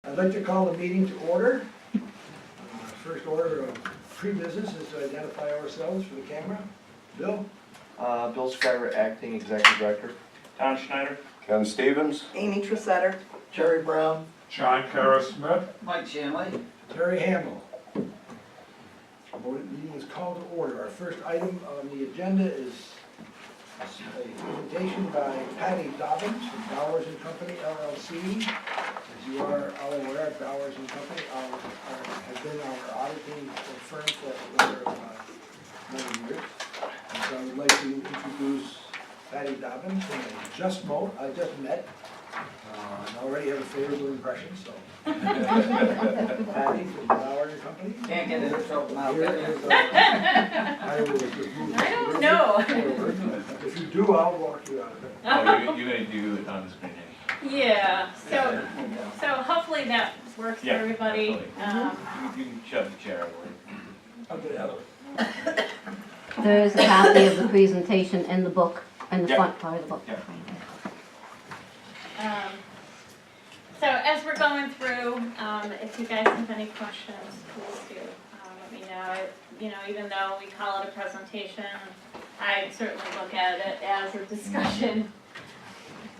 I'd like to call the meeting to order. First order of pre-business is to identify ourselves for the camera. Bill? Bill Schreiber, Acting Executive Director. Tom Schneider. Ken Stevens. Amy Tressetter. Jerry Brown. John Kara-Smith. Mike Shanley. Terry Hamel. The meeting is called to order. Our first item on the agenda is a presentation by Patty Dobbins from Bowers and Company LLC. As you are all aware, Bowers and Company has been our auditing firm for over many years. And so I would like to introduce Patty Dobbins, whom I just met, and already have a favorable impression, so. Patty from Bowers and Company. Can't get into trouble now. Here is, I will just move I don't forward. know. If you do, I'll walk you out of it. Oh, you're gonna do it on the screen. Yeah, so hopefully that works for Yeah, everybody. You can shove the chair away. I'll get out of it. There is a copy of the presentation in the book, in the Yeah. front part of the book. Yeah. So as we're going through, if you guys have any questions, please do let me know. Even though we call it a presentation, I certainly look at it as a discussion.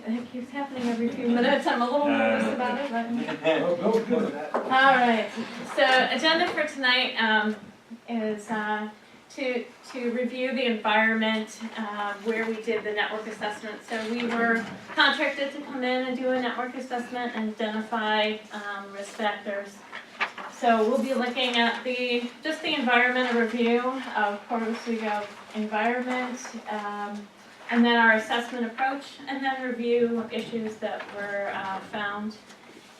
It keeps happening every few minutes. I'm a little nervous about it, but. Bill's good at that. All right, so agenda for tonight is to review the environment where we did the network assessment. So we were contracted to come in and do a network assessment and identify risk factors. So we'll be looking at just the environmental review of Port Oswego environment, and then our assessment approach, and then review issues that were found,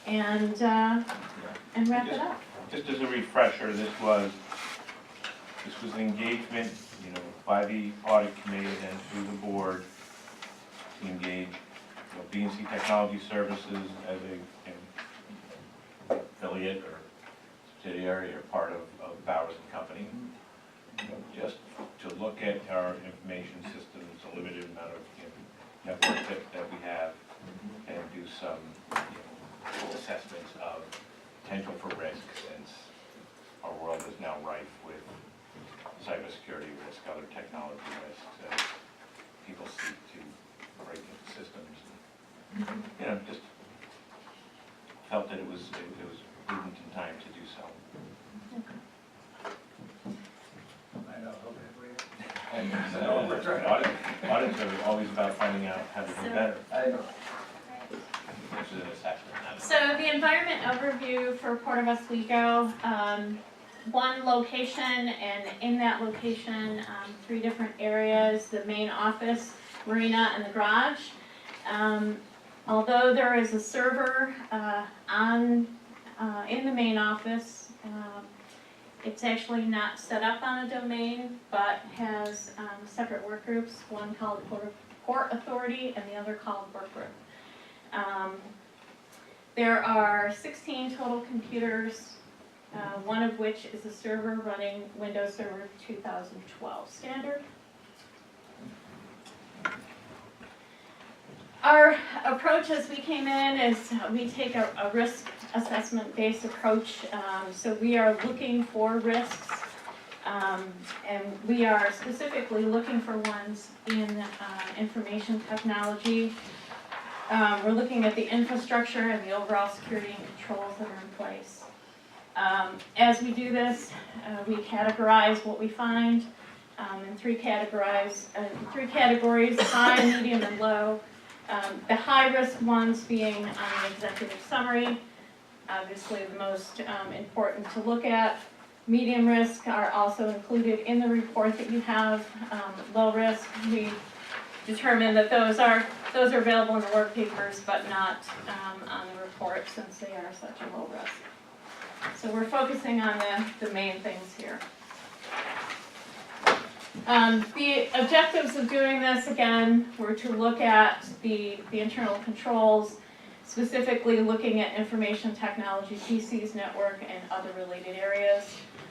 and wrap it up. Just as a refresher, this was an engagement, by the audit committee and through the board to engage, B&C Technology Services as a affiliate or subsidiary or part of Bowers and Company, just to look at our information systems, a limited amount of network that we have, and do some assessments of potential for risk, since our world is now rife with cybersecurity risk, other technology risks, as people seek to break into systems. And, just felt that it was prudent in time to do so. I know, okay, Audits are always about finding out how to do better. I know. This is an assessment. So the environment overview for Port of Oswego, one location, and in that location, 3 different areas: the main office, marina, and the garage. Although there is a server in the main office, it's actually not set up on a domain, but has separate work groups, one called Port Authority and the other called Work Group. There are 16 total computers, one of which is a server running Windows Server 2012 standard. Our approach as we came in is we take a risk assessment based approach. So we are looking for risks, and we are specifically looking for ones in information technology. We're looking at the infrastructure and the overall security and controls that are in place. As we do this, we categorize what we find in 3 categories: high, medium, and low. The high-risk ones being on the executive summary, obviously the most important to look at. Medium risk are also included in the report that you have. Low risk, we determine that those are available in the work papers, but not on the report, since they are such a low risk. So we're focusing on the main things here. The objectives of doing this, again, were to look at the internal controls, specifically looking at information technology, PCs, network, and other related areas.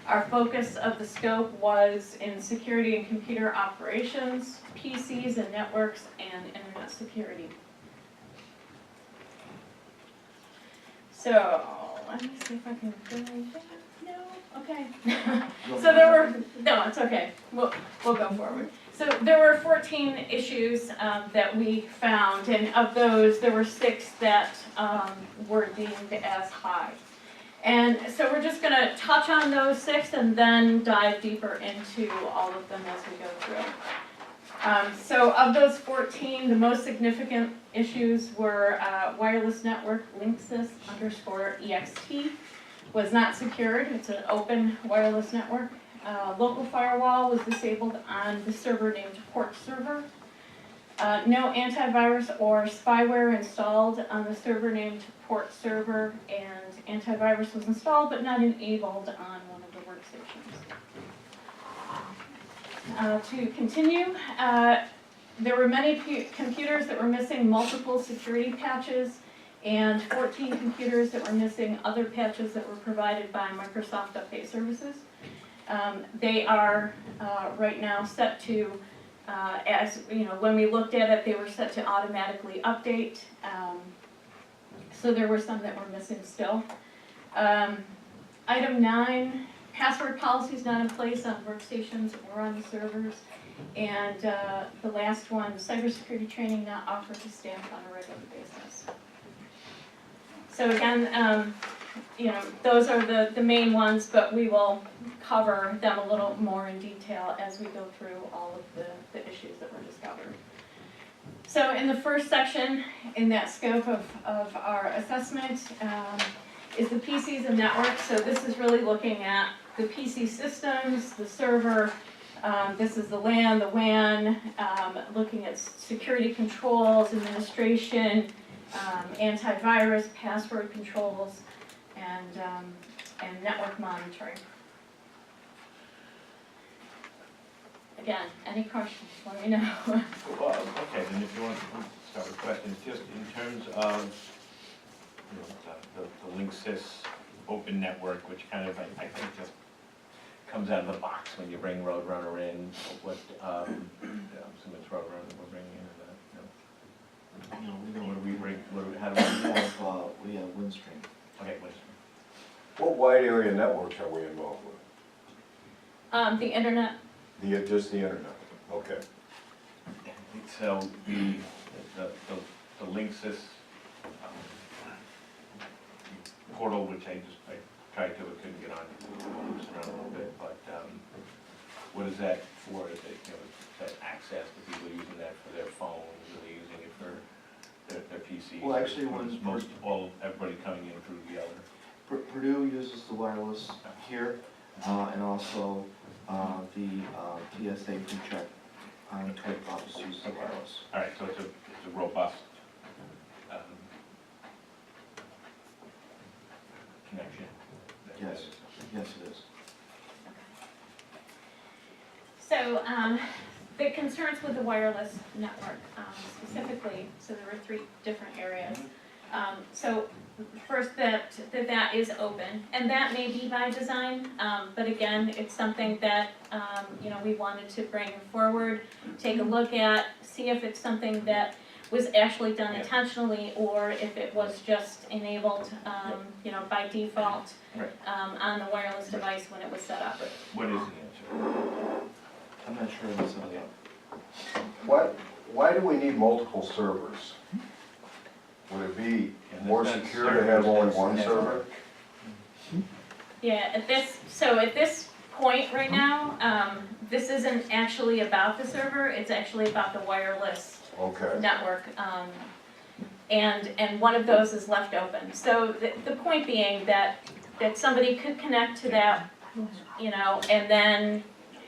Our focus of the scope was in security and computer operations, PCs and networks, and internet security. So let me see if I can go back. No, okay. So there were, no, it's okay. We'll go forward. So there were 14 issues that we found, and of those, there were 6 that were deemed as high. And so we're just gonna touch on those 6 and then dive deeper into all of them as we go through. So of those 14, the most significant issues were wireless network Linksys _EXT was not secured. It's an open wireless network. Local firewall was disabled on the server named port server. No antivirus or spyware installed on the server named port server, and antivirus was installed but not enabled on one of the workstations. To continue, there were many computers that were missing multiple security patches and 14 computers that were missing other patches that were provided by Microsoft Update Services. They are right now set to, as you know, when we looked at it, they were set to automatically update. So there were some that were missing still. Item 9, password policies not in place on workstations or on the servers. And the last one, cybersecurity training not offered to staff on a regular basis. So again, you know, those are the main ones, but we will cover them a little more in detail as we go through all of the issues that were discovered. So in the first section, in that scope of our assessment, is the PCs and networks. So this is really looking at the PC systems, the server, this is the LAN, the WAN, looking at security controls, administration, antivirus, password controls, and network monitoring. Again, any questions, let me know. Well, okay, then if you want to start with questions, just in terms of, you know, the Linksys open network, which kind of, I think just comes out of the box when you bring Roadrunner in, what, yeah, I'm assuming it's Roadrunner that we're bringing in, no? No, we don't. What do we bring, how do we? We have Windstream. Okay, wait a What wide area networks are we involved with? The internet. Just the internet, okay. second. So the Linksys portal, which I tried to, but couldn't get on, moved around a little bit, but what is that for? Is it, you know, is that access to people using that for their phones? Are they using it for their PCs? Well, actually, Or when is everybody coming in through the other? Purdue uses the wireless here, and also the TSA pre-check on Twit office uses the wireless. All right, so it's a robust connection. Yes, yes it is. So, the concerns with the wireless network, specifically, so there were 3 different areas. So, first, that is open, and that may be by design, but again, it's something that, you know, we wanted to bring forward, take a look at, see if it's something that was actually done intentionally, or if it was just enabled, you know, by default, Right. on the wireless device when it was set up. What is the answer? I'm not sure of this other. Why do we need multiple servers? Would it be more secure to have only one server? Yeah, at this point right now, this isn't actually about the server, it's actually about the wireless Okay, network, and one of those is left open. So the point being that somebody could connect to that, you know, and then,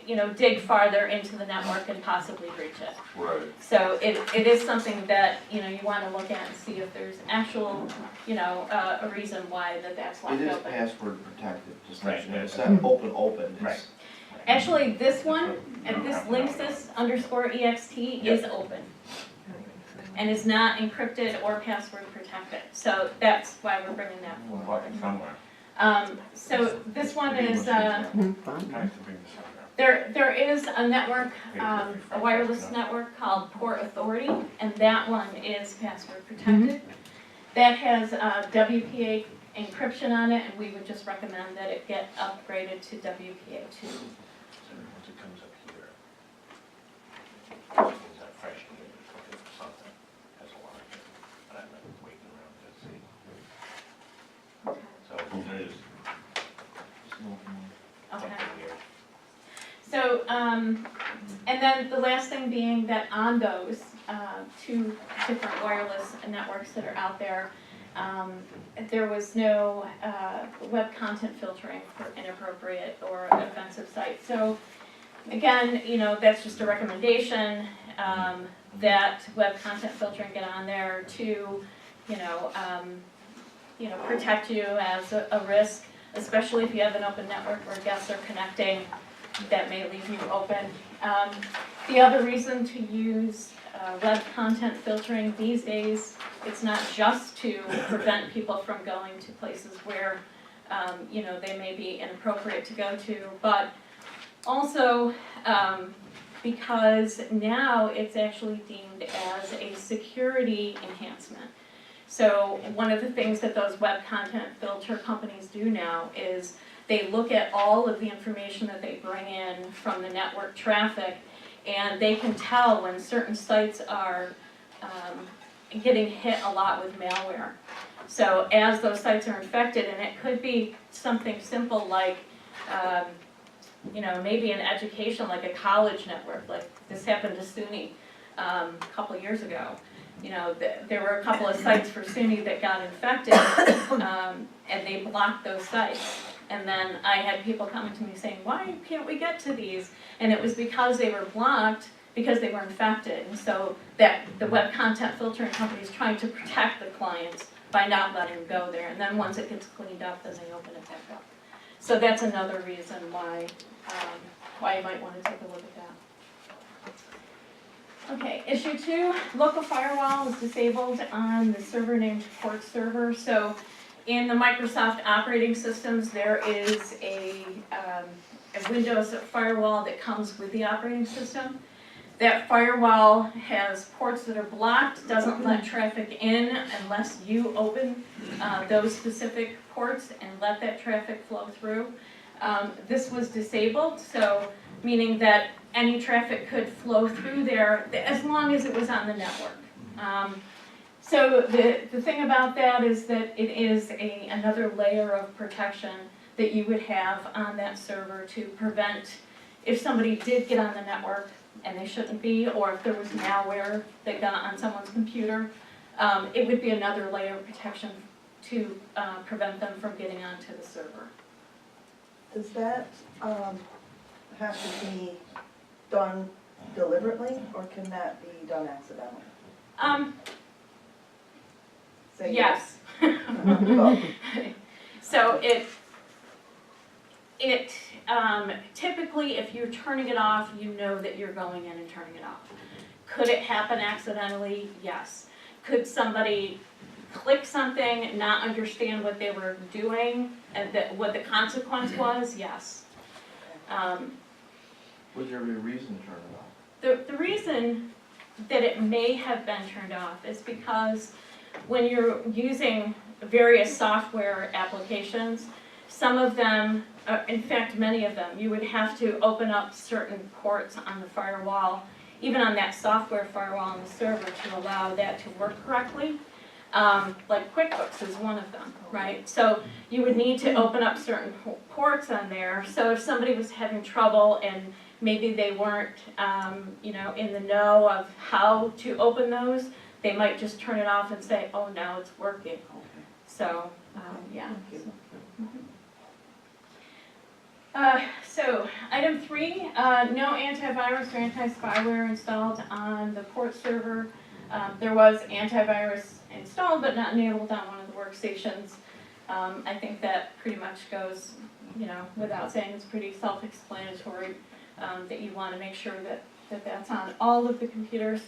you know, dig farther into the network and possibly breach it. right. So it is something that, you know, you wanna look at and see if there's actual, you know, a reason why that's left It is open. password protected, just Right, like it's yeah. not open, it's. Right. Actually, this one, and this Linksys _EXT is open. And is not encrypted or password protected, so that's why we're bringing that We'll forward. talk it somewhere. So this one is, Trying to bring this somewhere. there is a network, a wireless network called Port Authority, and that one is password protected. That has WPA encryption on it, and we would just recommend that it get upgraded to WPA2. So once it comes up here, is that fresh and it's looking for something, has a line, and I'm not waiting around to see. So there's Okay. something here. So, and then the last thing being that on those two different wireless networks that are out there, there was no web content filtering for inappropriate or offensive sites. So again, you know, that's just a recommendation that web content filtering get on there to, you know, protect you as a risk, especially if you have an open network where guests are connecting, that may leave you open. The other reason to use web content filtering these days, it's not just to prevent people from going to places where, you know, they may be inappropriate to go to, but also because now it's actually deemed as a security enhancement. So one of the things that those web content filter companies do now is they look at all of the information that they bring in from the network traffic, and they can tell when certain sites are getting hit a lot with malware. So as those sites are infected, and it could be something simple like, you know, maybe an education, like a college network, like this happened to SUNY a couple of years ago. You know, there were a couple of sites for SUNY that got infected, and they blocked those sites. And then I had people coming to me saying, why can't we get to these? And it was because they were blocked, because they were infected. And so that the web content filtering company is trying to protect the clients by not letting them go there. And then once it gets cleaned up, then they open it back up. So that's another reason why you might want to take a look at that. Okay, issue 2, local firewall is disabled on the server named port server. So in the Microsoft operating systems, there is a Windows firewall that comes with the operating system. That firewall has ports that are blocked, doesn't let traffic in unless you open those specific ports and let that traffic flow through. This was disabled, so meaning that any traffic could flow through there as long as it was on the network. So the thing about that is that it is another layer of protection that you would have on that server to prevent if somebody did get on the network and they shouldn't be, or if there was malware that got on someone's computer, it would be another layer of protection to prevent them from getting onto the server. Does that have to be done deliberately, or can that be done accidentally? Say Yes. Both. So it typically, if you're turning it off, you know that you're going in and turning it off. Could it happen accidentally? Yes. Could somebody click something, not understand what they were doing, and what the consequence was? Yes. Would there be a reason to turn it off? The reason that it may have been turned off is because when you're using various software applications, some of them, in fact many of them, you would have to open up certain ports on the firewall, even on that software firewall on the server, to allow that to work correctly. Like QuickBooks is one of them, right? So you would need to open up certain ports on there. So if somebody was having trouble and maybe they weren't, you know, in the know of how to open those, they might just turn it off and say, oh, now it's working. So, yeah. So, item 3, no antivirus or anti-spyware installed on the port server. There was antivirus installed, but not enabled on one of the workstations. I think that pretty much goes, you know, without saying, it's pretty self-explanatory that you want to make sure that that's on all of the computers.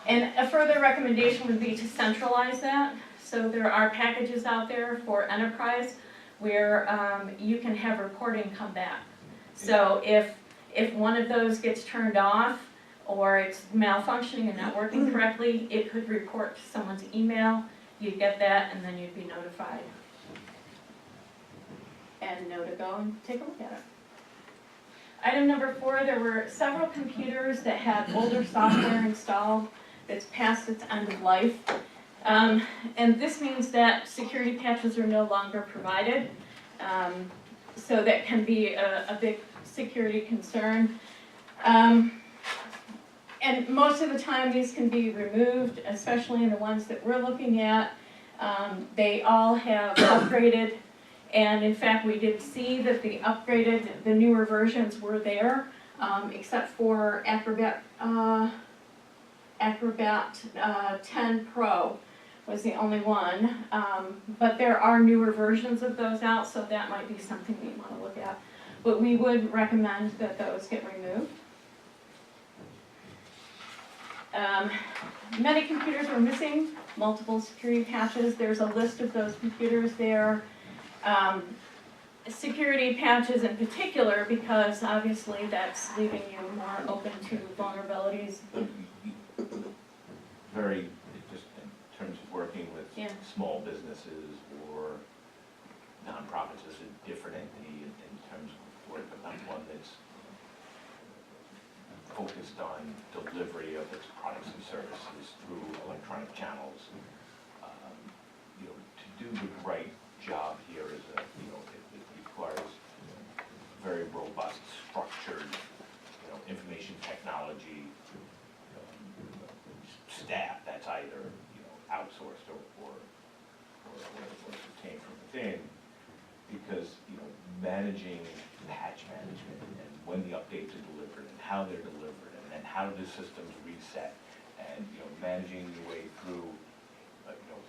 And a further recommendation would be to centralize that. So there are packages out there for enterprise where you can have reporting come back. So if one of those gets turned off, or it's malfunctioning and not working correctly, it could report to someone's email, you'd get that and then you'd be notified. And know to go and take a look at it. Item number 4, there were several computers that had older software installed that's past its end of life. And this means that security patches are no longer provided. So that can be a big security concern. And most of the time these can be removed, especially in the ones that we're looking at. They all have upgraded, and in fact we did see that the newer versions were there, except for Acrobat 10 Pro was the only one. But there are newer versions of those out, so that might be something we want to look at. But we would recommend that those get removed. Many computers are missing multiple security patches. There's a list of those computers there. Security patches in particular, because obviously that's leaving you more open to vulnerabilities. Very, just in terms of working with Yeah. small businesses or nonprofits as a different entity in terms of work, but not one that's focused on delivery of its products and services through electronic channels. To do the right job here is it requires very robust, structured, information technology staff that's either outsourced or obtained from within, because managing patch management and when the updates are delivered and how they're delivered and how the systems reset, and managing your way through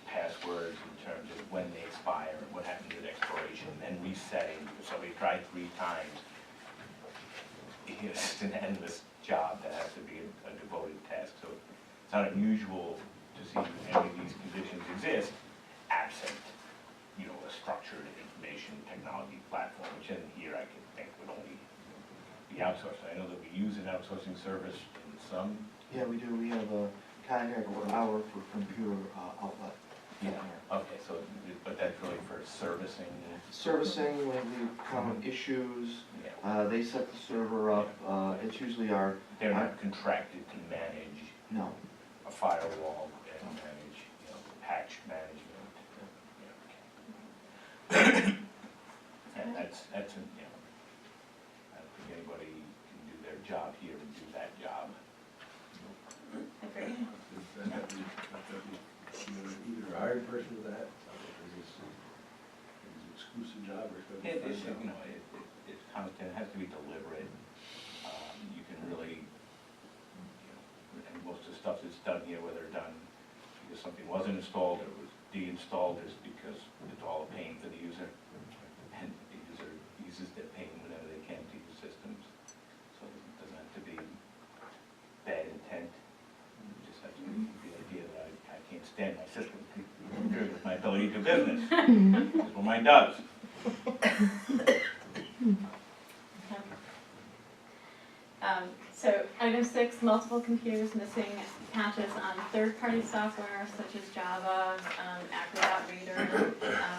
passwords in terms of when they expire and what happens at expiration, and resetting because somebody tried 3 times. It's an endless job that has to be a devoted task. So it's not unusual to see any of these conditions exist absent a structured information technology platform, which in here I could think would only be outsourced. I know that we use an outsourcing service in some. Yeah, we do. We have a contract or hour for computer outlet. Yeah. Okay, so, but that's really for servicing. Servicing when we common issues, Yeah. they set the server up. It's usually our, They're not contracted to manage no. a firewall and manage, patch management. And that's, I don't think anybody can do their job here and do that job. Agreed. Either a hired person for that, or is an exclusive job, or is it? It's constant, it has to be deliberate. You can really, and most of the stuff that's done here, whether done because something wasn't installed or was deinstalled, is because it's all a pain for the user. And the user uses their pain whenever they can to use systems. So it doesn't have to be bad intent. It just has to be the idea that I can't stand my system interfering with my ability to do business. That's what mine does. So item 6, multiple computers missing patches on third-party software such as Java, Acrobat Reader,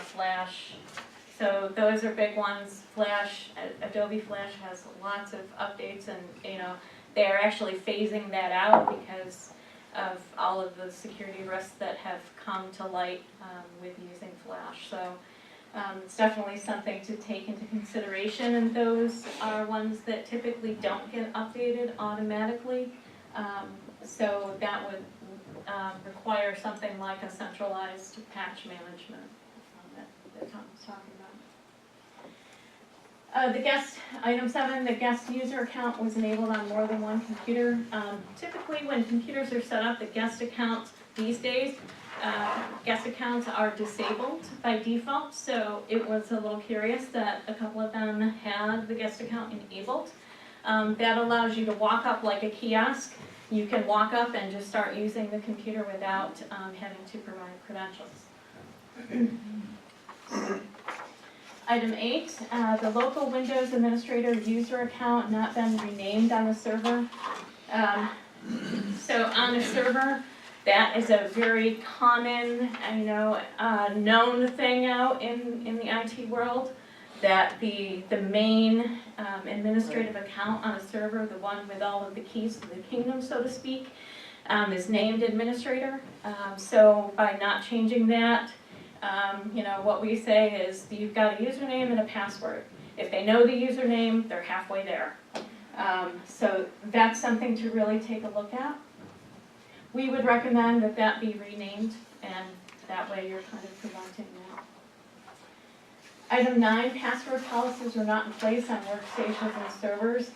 Flash. So those are big ones. Flash, Adobe Flash has lots of updates, and they're actually phasing that out because of all of the security risks that have come to light with using Flash. So it's definitely something to take into consideration, and those are ones that typically don't get updated automatically. So that would require something like a centralized patch management that Tom was talking about. Item 7, the guest user account was enabled on more than one computer. Typically when computers are set up, the guest account these days, guest accounts are disabled by default, so it was a little curious that a couple of them had the guest account enabled. That allows you to walk up like a kiosk. You can walk up and just start using the computer without having to provide credentials. Item 8, the local Windows administrator user account not been renamed on the server. So on the server, That is a very common, known thing out in the IT world, that the main administrative account on a server, the one with all of the keys to the kingdom, so to speak, is named administrator. So by not changing that, what we say is you've got a username and a password. If they know the username, they're halfway there. So that's something to really take a look at. We would recommend that that be renamed, and that way you're kind of preventing that. Item 9, password policies are not in place on workstations and servers.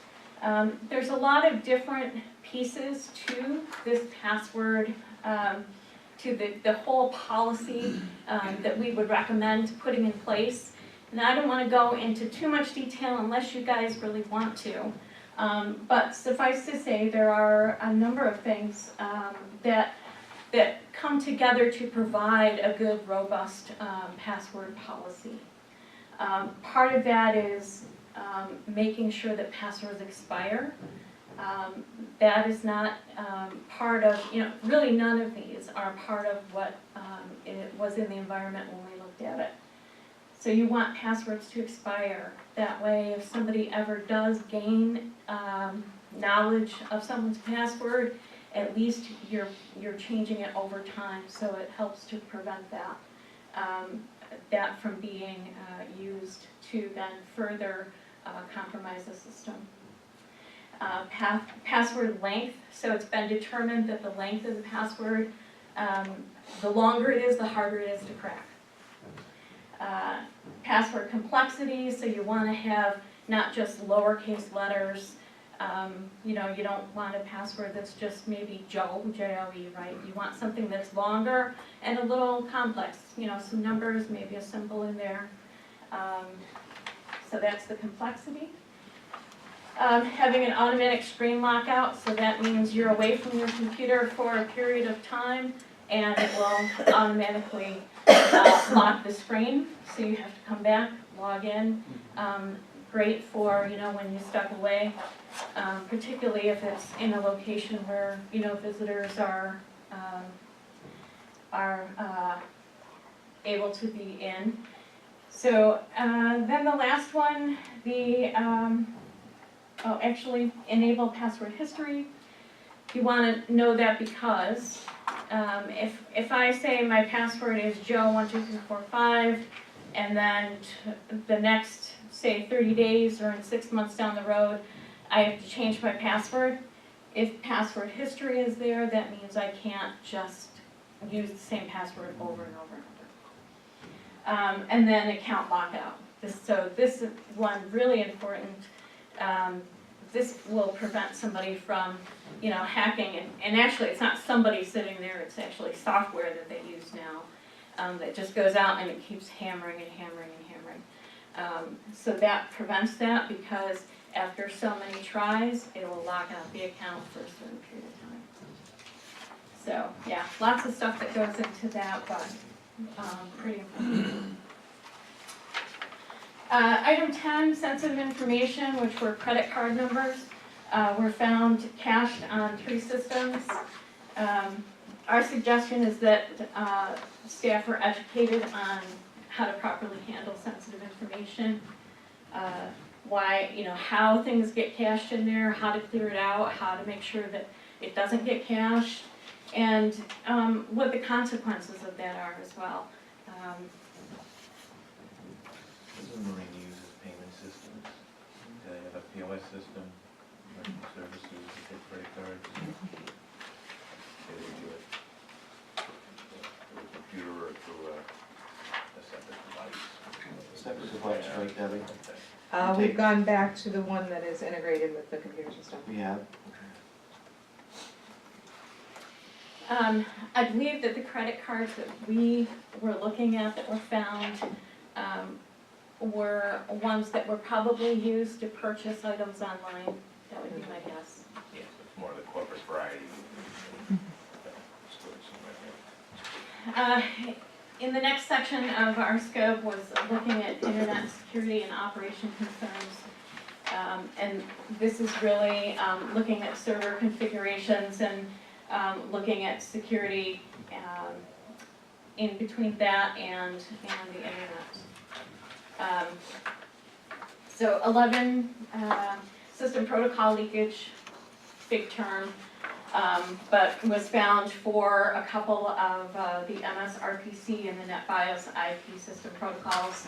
There's a lot of different pieces to this password, to the whole policy that we would recommend putting in place. And I don't want to go into too much detail unless you guys really want to. But suffice to say, there are a number of things that come together to provide a good, robust password policy. Part of that is making sure that passwords expire. That is not part of, really none of these are part of what it was in the environment when we looked at it. So you want passwords to expire. That way, if somebody ever does gain knowledge of someone's password, at least you're changing it over time, so it helps to prevent that from being used to then further compromise the system. Password length, so it's been determined that the length of the password, the longer it is, the harder it is to crack. Password complexity, so you want to have not just lowercase letters. You don't want a password that's just maybe Joe, J-O-E, right? You want something that's longer and a little complex, some numbers, maybe a symbol in there. So that's the complexity. Having an automatic screen lockout, so that means you're away from your computer for a period of time and it will automatically lock the screen, so you have to come back, log in. Great for, when you step away, particularly if it's in a location where, visitors are able to be in. So then the last one, enable password history. You want to know that because if I say my password is Joe12345, and then the next, say 30 days or in 6 months down the road, I have to change my password. If password history is there, that means I can't just use the same password over and over and over. And then account lockout. This is one really important. This will prevent somebody from, hacking, and actually it's not somebody sitting there, it's actually software that they use now that just goes out and it keeps hammering and hammering and hammering. So that prevents that, because after so many tries, it will lock out the account for a certain period of time. So yeah, lots of stuff that goes into that, but pretty important. Item 10, sensitive information, which were credit card numbers, were found cached on 3 systems. Our suggestion is that staff are educated on how to properly handle sensitive information, how things get cached in there, how to clear it out, how to make sure that it doesn't get cached, and what the consequences of that are as well. Marine uses payment systems. They have a POS system, merchant services, they take credit cards. They would do it through a computer or through a separate device. Separate device, right, Debbie? We've gone back to the one that is integrated with the computer system. We have. I believe that the credit cards that we were looking at that were found were ones that were probably used to purchase items online. That would be my guess. Yes, it's more of the corporate variety. In the next section of our scope was looking at internet security and operation concerns. And this is really looking at server configurations and looking at security in between that and the internet. So 11, system protocol leakage, big term, but was found for a couple of the MSRPC and the NetBIOS IP system protocols.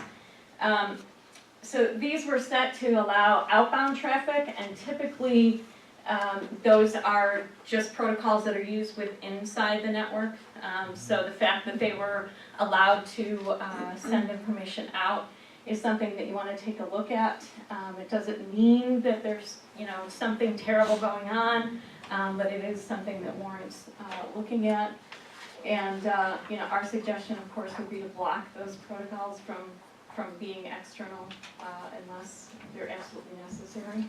So these were set to allow outbound traffic, and typically those are just protocols that are used with inside the network. So the fact that they were allowed to send information out is something that you want to take a look at. It doesn't mean that there's, something terrible going on, but it is something that warrants looking at. And, our suggestion, of course, would be to block those protocols from being external unless they're absolutely necessary.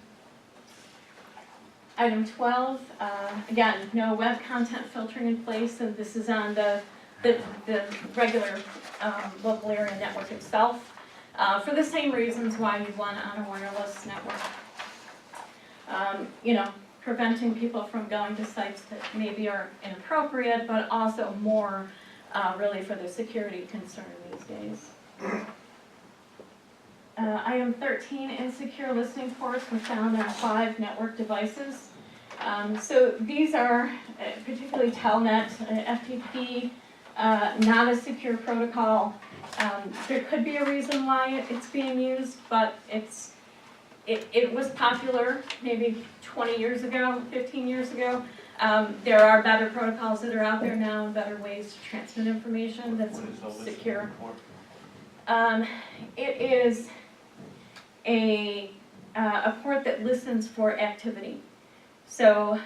Item 12, again, no web content filtering in place, and this is on the regular local area network itself, for the same reasons why you'd want it on a wireless network. Preventing people from going to sites that maybe are inappropriate, but also more really for the security concern these days. Item 13, insecure listening ports were found on 5 network devices. So these are particularly Telnet, FTP, not a secure protocol. There could be a reason why it's being used, but it was popular maybe 20 years ago, 15 years ago. There are better protocols that are out there now and better ways to transmit information that's secure. It is a port that listens for activity. So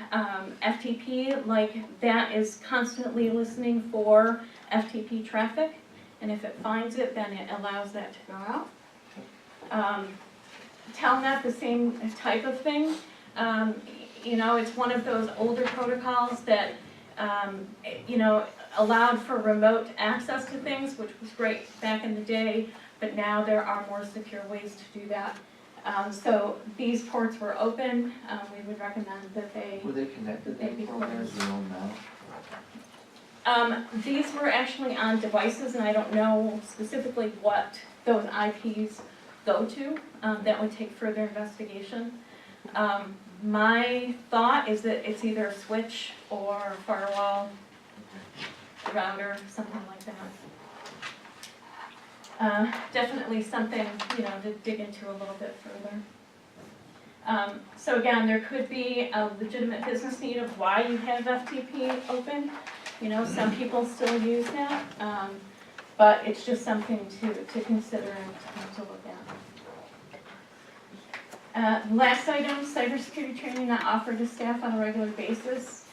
FTP, like that, is constantly listening for FTP traffic, and if it finds it, then it allows that to go out. Telnet, the same type of thing. It's one of those older protocols that allowed for remote access to things, which was great back in the day, but now there are more secure ways to do that. So these ports were open. We would recommend that they... Were they connected to the programs we own now? These were actually on devices, and I don't know specifically what those IPs go to. That would take further investigation. My thought is that it's either a switch or firewall, router, something like that. Definitely something, to dig into a little bit further. So again, there could be a legitimate business need of why you have FTP open. Some people still use that, but it's just something to consider and to look at. Last item, cybersecurity training not offered to staff on a regular basis.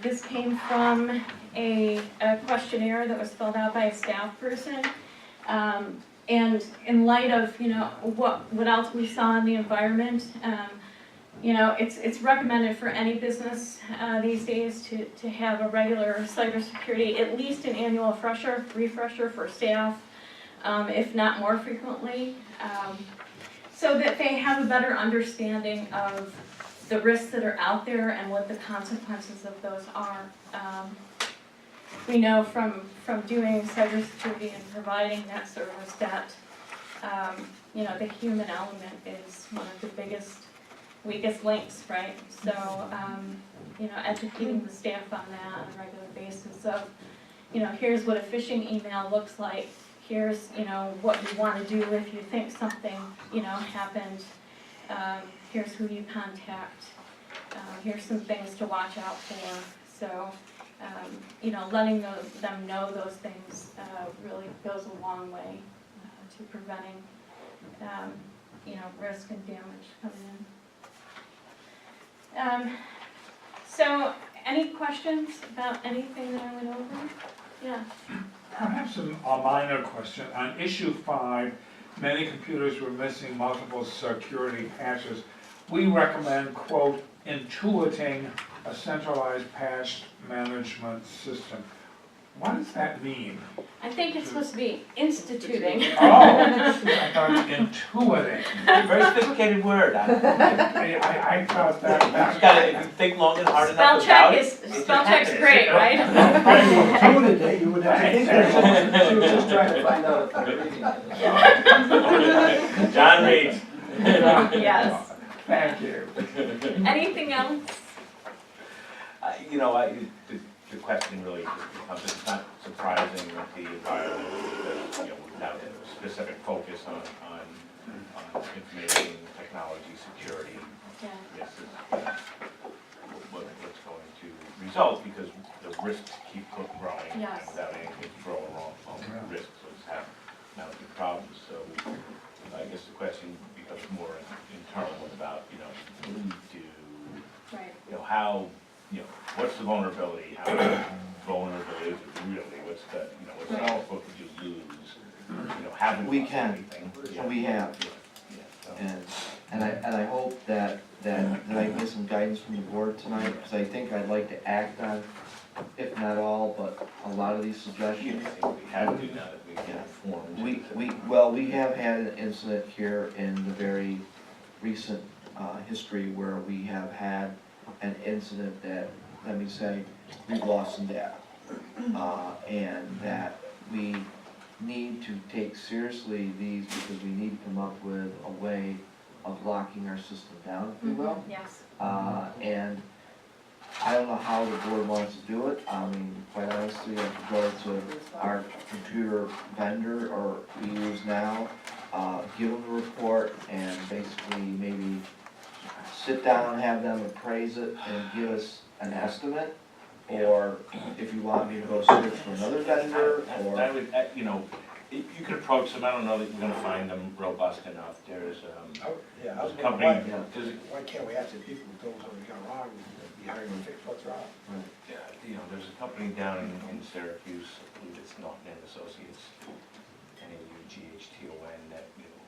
This came from a questionnaire that was filled out by a staff person. And in light of, what else we saw in the environment, it's recommended for any business these days to have a regular cybersecurity, at least an annual refresher for staff, if not more frequently, so that they have a better understanding of the risks that are out there and what the consequences of those are. We know from doing cybersecurity and providing that service that, the human element is one of the weakest links, right? So, educating the staff on that on a regular basis of, here's what a phishing email looks like. Here's, what you want to do if you think something, happened. Here's who you contact. Here's some things to watch out for. So, letting them know those things really goes a long way to preventing, risk and damage coming in. So, any questions about anything that I went over? Yeah. Perhaps a minor question. On issue 5, many computers were missing multiple security patches. We recommend, quote, intuiting a centralized patch management system. What does that mean? I think it's supposed to be instituting. Oh, I thought intuiting. Very sophisticated word. I thought that. You just gotta, if you think long and hard Spell enough about check it. is, it spell just check's happens. great, right? Intuited it, you would have to think that. She was just trying to find out if I'm reading it. John reads. Yes. Thank you. Anything else? You know, the question really just becomes, it's not surprising that the environment, because, you know, we have a specific focus on information technology security. Yeah. This is what's going to result, because the risks keep growing. Yes. Without anything throwing wrong risks, those have mounting problems. So I guess the question becomes more internal about, you know, what do we do? Right. You know, how, you know, what's the vulnerability? How vulnerable is it really? What's the, you know, what could you lose? You know, haven't We lost can. anything. And we have. Yeah, so. And I hope that I get some guidance from the board tonight, because I think I'd like to act on, if not all, but a lot of these suggestions. I think we have to now that we get informed. We have had an incident here in the very recent history where we have had an incident that, let me say, we've lost some data. And that we need to take seriously these, because we need to come up with a way of locking our system down, if you will. Yes. And I don't know how the board wants to do it. I mean, quite honestly, I could go to our computer vendor or we use now, give them the report and basically maybe sit down and have them appraise it and give us an estimate. Or if you want me to go search for another vendor, or. I would, you know, you could approach them, I don't know that you're gonna find them robust enough. There's, Yeah, I was a wondering company, why, there's, why can't we ask the people who told us what we got wrong, be hired to fix what's wrong? you know, there's a company down in Syracuse, I believe it's Norton and Associates, NAUGHTON, that, you know,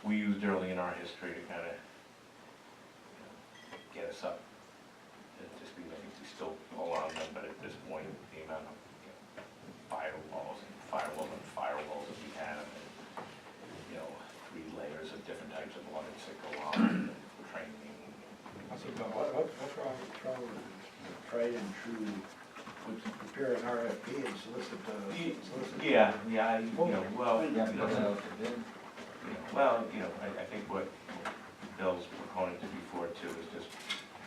we used early in our history to kind of, you know, get us up. Just because I think we still all on them, but at this point, the amount of, you know, firewalls that we have, and, you know, 3 layers of different types of audits that go on, and training. I said, well, what's wrong with tried and true, with prepare an RFP and solicit. Yeah, you know, well, you Yeah, know, put it out to bid. I think what Bill's proponent to before too is just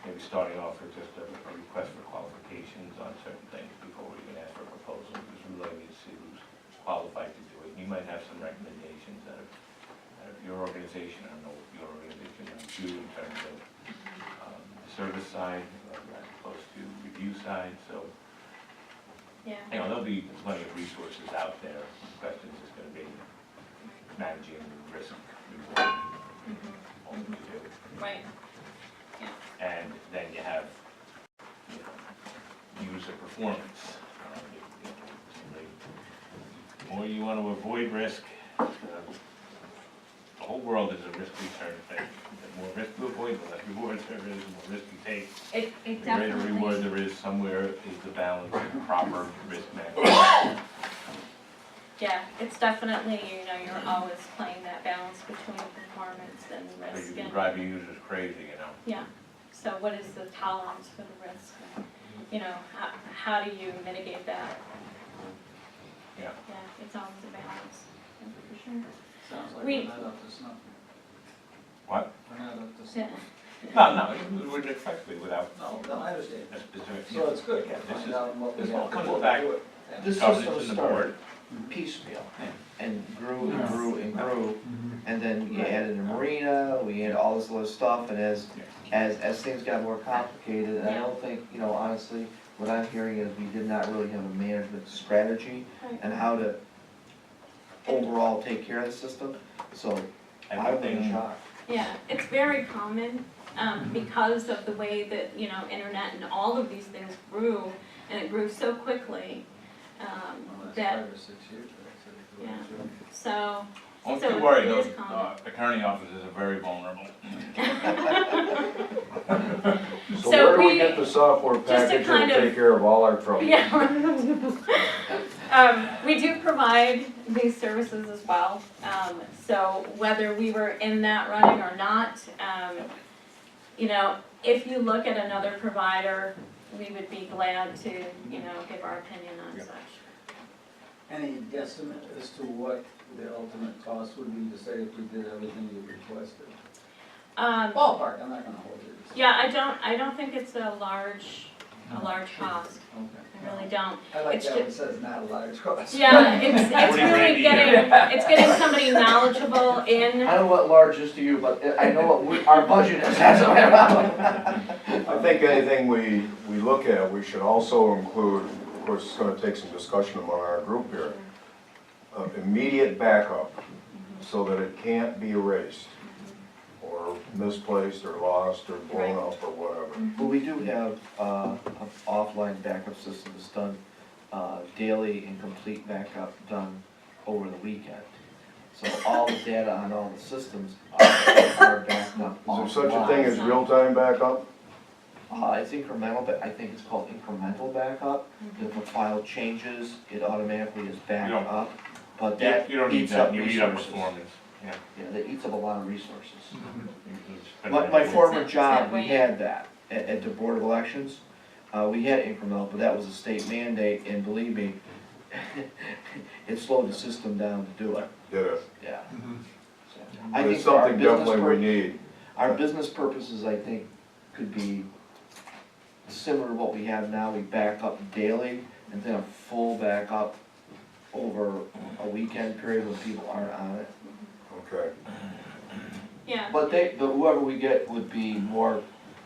maybe starting off with just a request for qualifications on certain things before we even ask for a proposal, because we really need to see who's qualified to do it. You might have some recommendations out of your organization, I don't know what your organization might do in terms of the service side, as opposed to review side, so, Yeah. you know, there'll be plenty of resources out there. The question is just gonna be managing risk, reward, all we do. Right. And then you have, you know, user performance. The more you want to avoid risk, the whole world is a risk return thing. The more risk you avoid, the less rewards there is, the more risk you take. It The greater definitely. reward there is, somewhere is the balance of proper risk management. Yeah, it's definitely, you know, you're always playing that balance between performance and So risk. you can And, drive your users crazy, you know. yeah, so what is the tolerance for the risk? And, you know, how do you mitigate that? Yeah. Yeah, it's always a balance, yeah, for sure. Sounds like We- we're not up to snuff. What? We're not up to Yeah. snuff. No, we wouldn't expect to without No, I understand. a specific. So it's good, Yeah, find this out what we this have all to comes do. back. Do it. Yeah. This Governance system in the started board. piecemeal and grew and grew and grew. And then you added a marina, we added all this other stuff, and as things got more complicated, and I don't think, you know, honestly, what I'm hearing is we did not really have a management strategy Right. and how to overall take care of the system, so I would be Everything, shocked. Yeah, it's very common, because of the way that, you know, internet and all of these things grew, and it grew so quickly, Well, that's that, 5 or 6 years, right? Yeah. so. don't so you worry, it those is common. attorney offices are very vulnerable. So where do we we- get the software just to package kind that'll of- take care of all our troubles? Yeah. We do provide these services as well. So whether we were in that running or not, you know, if you look at another provider, we would be glad to, you know, give our opinion on Yep. such. Any guesstimate as to what the ultimate cost would be to say if we did everything you requested? Ballpark, I'm not gonna hold you. Yeah, I don't think it's a large cost. Okay. I really don't. I like It's that when ju- it says not a large cost. Yeah, it's What do you really think? getting somebody knowledgeable in. I don't know what large is to you, but I know what our budget is, that's what I think anything we look at, we should also include, of course, it's gonna take some discussion among our group here, immediate backup, so that it can't be erased, or misplaced, or lost, or blown up, or whatever. But we do have an offline backup system that's done daily and complete backup done over the weekend. So all the data on all the systems are backed up Is there such a offline. thing as real-time backup? It's incremental, but I think it's called incremental backup. If a file changes, it automatically is backed You don't- up. But Yeah, that you don't need eats up that, you eat up resources. performance, yeah. Yeah, that eats up a lot of resources. It's been- My former It's job, that we way. had that at the Board of Elections. We had incremental, but that was a state mandate, and believe me, it slowed the system down to do it, Did it? yeah. Mhm. So, But I it's think for our something business definitely we need. our business purposes, I think, could be similar to what we have now. We back up daily, and then a full backup over a weekend period when people aren't on it. Okay. Yeah, But whoever we get would be more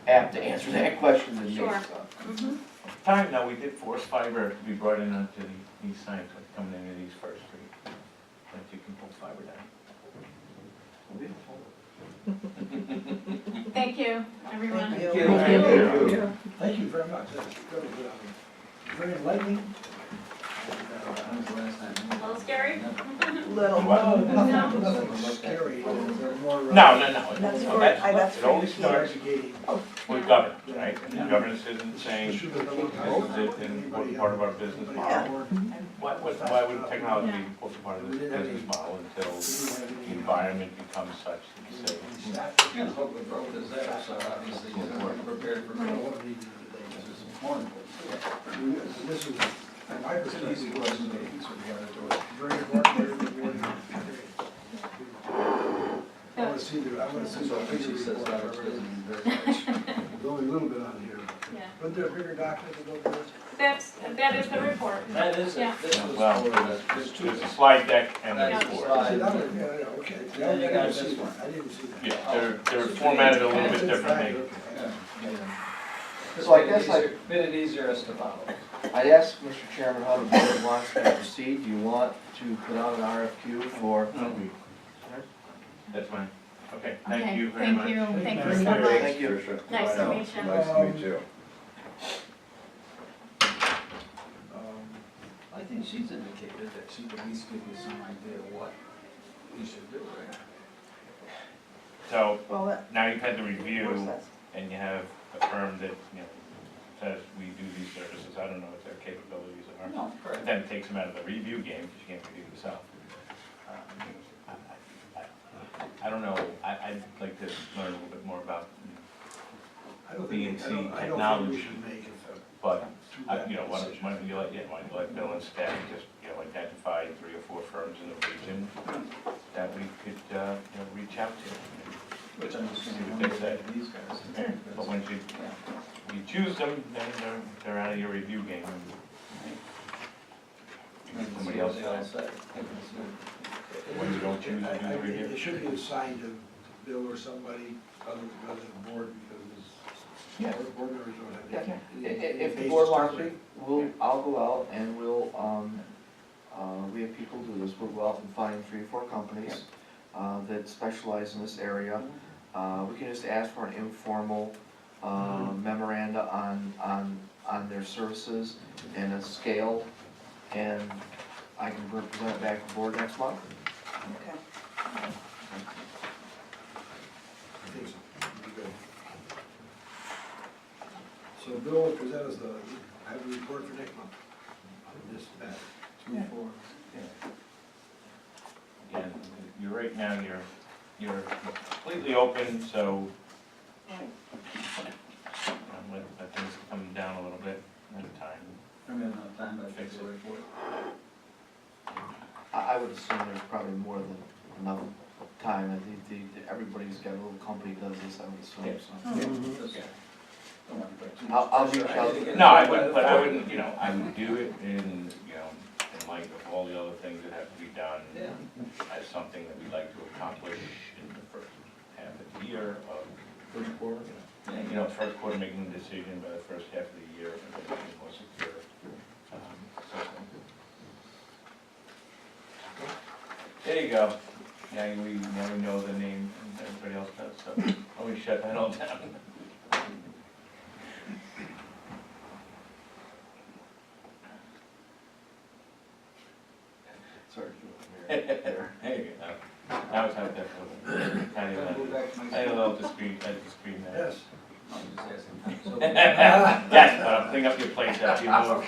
apt to answer that question than me, so. Sure. mhm. Time now, we did force fiber to be brought in onto the east side, so coming into East First Street. But you can pull fiber down. Thank you, everyone. Thank you. Thank you. Thank you very much, that's very enlightening. When was the last time? A little scary? Little. Nothing scary, they're more. No. That's No, for, that's It for always you. starts Educating. with governance, right? And governance isn't saying, This this should have been a long time ago. is it an important part of our business model. Why would technology be an important part of this business model until the environment becomes such that you say, You know, what the growth is there, so obviously you're gonna be prepared for growth. This is more important. This is, my It's an easy question to answer, you gotta do it. very important, very important. I wanna see the, I wanna see Since the our bigger picture says report. that, it doesn't mean very much. There's only a little bit on here. Yeah, But there a bigger document to go through? that is the report. That is, Yeah. this was Well, for the, there's two. there's a slide deck and a That's report. slide. See, that was, yeah, okay. Then you I got didn't see this that. one. I didn't see that. Yeah, they're formatted a little bit differently. Yeah. So I guess Made it easier as to follow. I'd ask Mr. Chairman how the board wants to proceed. Do you want to put out an RFQ for? That's fine. Okay, Okay, thank you very much. Thank you so Thank much. you. Thank you. Nice to meet you. Nice to meet you. I think she's indicated that she could at least give you some idea of what you should do, right? So Well, that, now you've had the of review course, that's, and you have a firm that, you know, says we do these services. I don't know what their capabilities are. No, But correct. then it takes them out of the review game because you can't review yourself. I don't know, I'd like to learn a little bit more about, I don't think, BNC I don't think we technology. should make it a but, too bad you know, why decision. don't you let Bill and staff just, you know, identify 3 or 4 firms in the region that we could, you know, reach out to. Which I'm assuming See one what of they say. these guys. But once you choose them, then they're out of your review game. Somebody else does. When you don't choose, I- you do the review. It should be assigned to Bill or somebody other than the board because Yeah. board members don't have. Yeah. any If the basis board to wants start to, I'll go out and we have people do this, we'll go out and find 3 or 4 companies that specialize in this area. We can just ask for an informal memoranda on their services and a scale, and I can present it back to the board next month. okay. I think so, it'd be good. So Bill will present us have a report for next month on this matter. right now you're completely open, so Right. let things come down a little bit at a time. I don't have enough time to fix the report. I would assume there's probably more than enough time. I think everybody's got a little company that does this, I would assume, so. Okay. Don't want to put too I'll much reach pressure. out. I didn't get No, I it wouldn't, by but the I fourth. wouldn't, I would do it in light of all the other things that have to be done Yeah. as something that we'd like to accomplish in the first half of the year of, First quarter? first quarter, making a decision by the first half of the year, and then making more secure system. There you go. Now we know the name, and everybody else does, so we shut that all down. Sorry. There you go. Now it's not that little. Go back to my I had a little discreet there. Yes. I'm just asking. So- Yes, but I'm cleaning up your place after you move.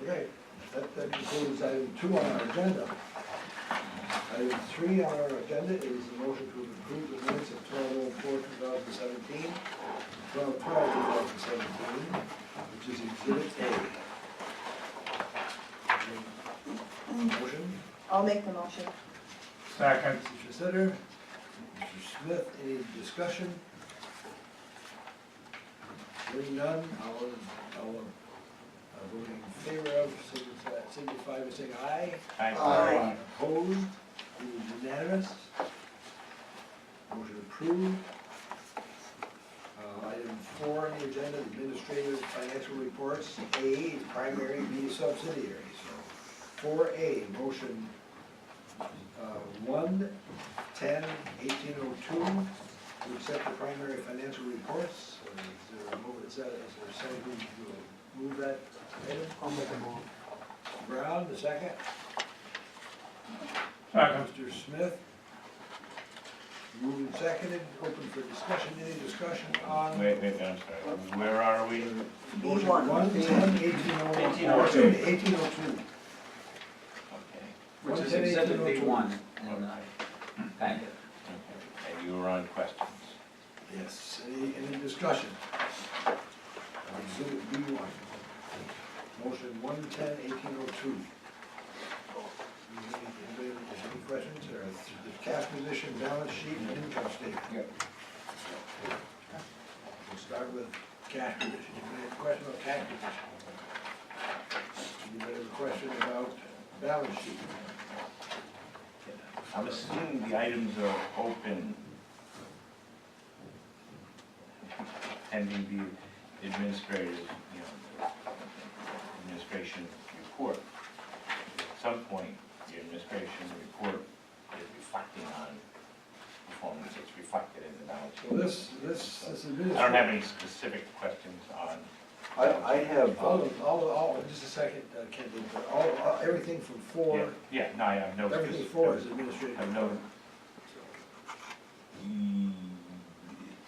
Okay, that concludes item 2 on our agenda. Item 3 on our agenda is the motion to approve the minutes of 12/04/2017, 12/12/2017, which is Exhibit A. Motion, I'll make the motion. Second. Mr. Sitter, Mr. Smith, any discussion? Hearing none, I'll vote in favor of, signify by saying aye. Aye. Opposed, it is unanimous. Motion approved. Item 4 on the agenda, administrative financial reports, A is primary, B is subsidiary. So 4A, motion 1/10/1802 to accept the primary financial reports. Is there a move, is there someone who will move that item? I'll make a move. Brown, the second. Second. Mr. Smith. Moved and seconded, open for discussion, any discussion on? Wait, I'm sorry. Where are we? Motion B1. 1/10/1802. 1802. Okay. Which is exhibit B1 in the packet. Okay. And you were on questions. Yes, any discussion? Exhibit B1. Motion 1/10/1802. Anybody have any questions, or the cash position, balance sheet, and income statement? Yep. We'll start with cash position. Anybody have a question about cash position? Anybody have a question about balance sheet? I'm assuming the items are open pending the administrative, administration report. At some point, the administration report is reflecting on performance, it's reflected in the balance sheet. Well, this administrative. I don't have any specific questions on. I have, All, just a second, Ken, everything from 4, Yeah, no, I have no. everything 4 is administrative. I have no.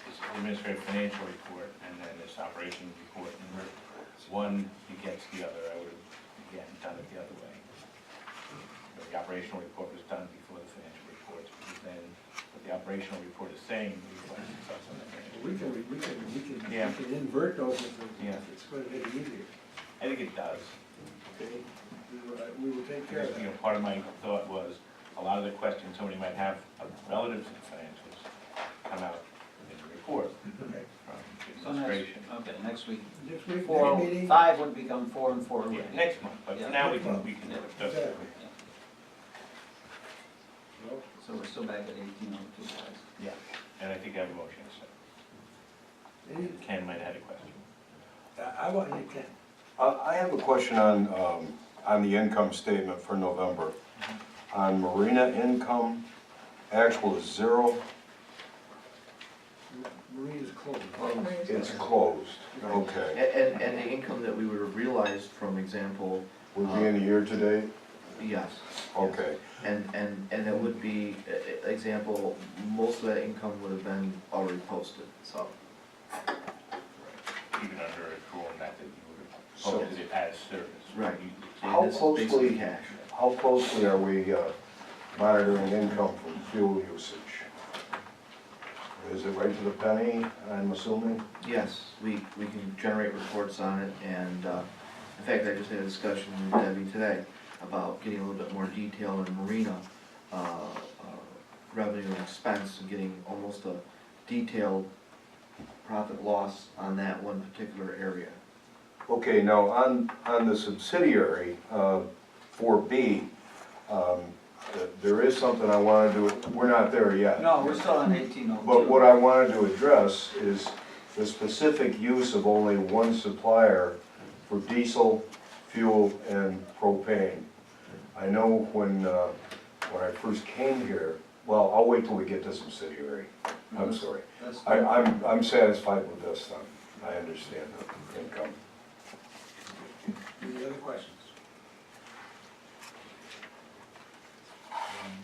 This administrative financial report and then this operations report, and one begets the other. I would have, again, done it the other way. But the operational report was done before the financial reports, because then what the operational report is saying reflects itself on the financial. We can Yeah. invert those if Yeah. it's going to make it easier. I think it does. Okay, we will take care of Because, that. part of my thought was, a lot of the questions somebody might have relative to the financials come out in the report Okay. from So next, administration. okay, next week, Next week, four, next meeting. 5 would become 4 and 4. Yeah, next month, but Yeah. for now we can do it. Exactly. Well, So we're still back at 1802, guys. Yeah, and I think I have a motion, so any- Ken might have had a question. I want you, Ken. I have a question on the income statement for November. On marina income, actual is 0, Marina's closed. it's closed, okay. And the income that we would have realized from example, Would be in the year-to-date, yes. okay. And it would be, example, most of that income would have been already posted, so. Even under accrual method, you would have So- posted it as service. Right. You- How And this is basically closely- cash. how closely are we monitoring income from fuel usage? Is it right to the penny, I'm assuming? Yes, we can generate reports on it, and in fact, I just had a discussion with Debbie today about getting a little bit more detail in marina revenue and expense, and getting almost a detailed profit loss on that one particular area. Okay, now on the subsidiary, 4B, there is something I want to do, we're not there yet. No, we're still on 1802. But what I wanted to address is the specific use of only one supplier for diesel, fuel, and propane. I know when I first came here, well, I'll wait till we get to subsidiary. I'm sorry. That's I'm satisfied with this then. I understand the income. Any other questions?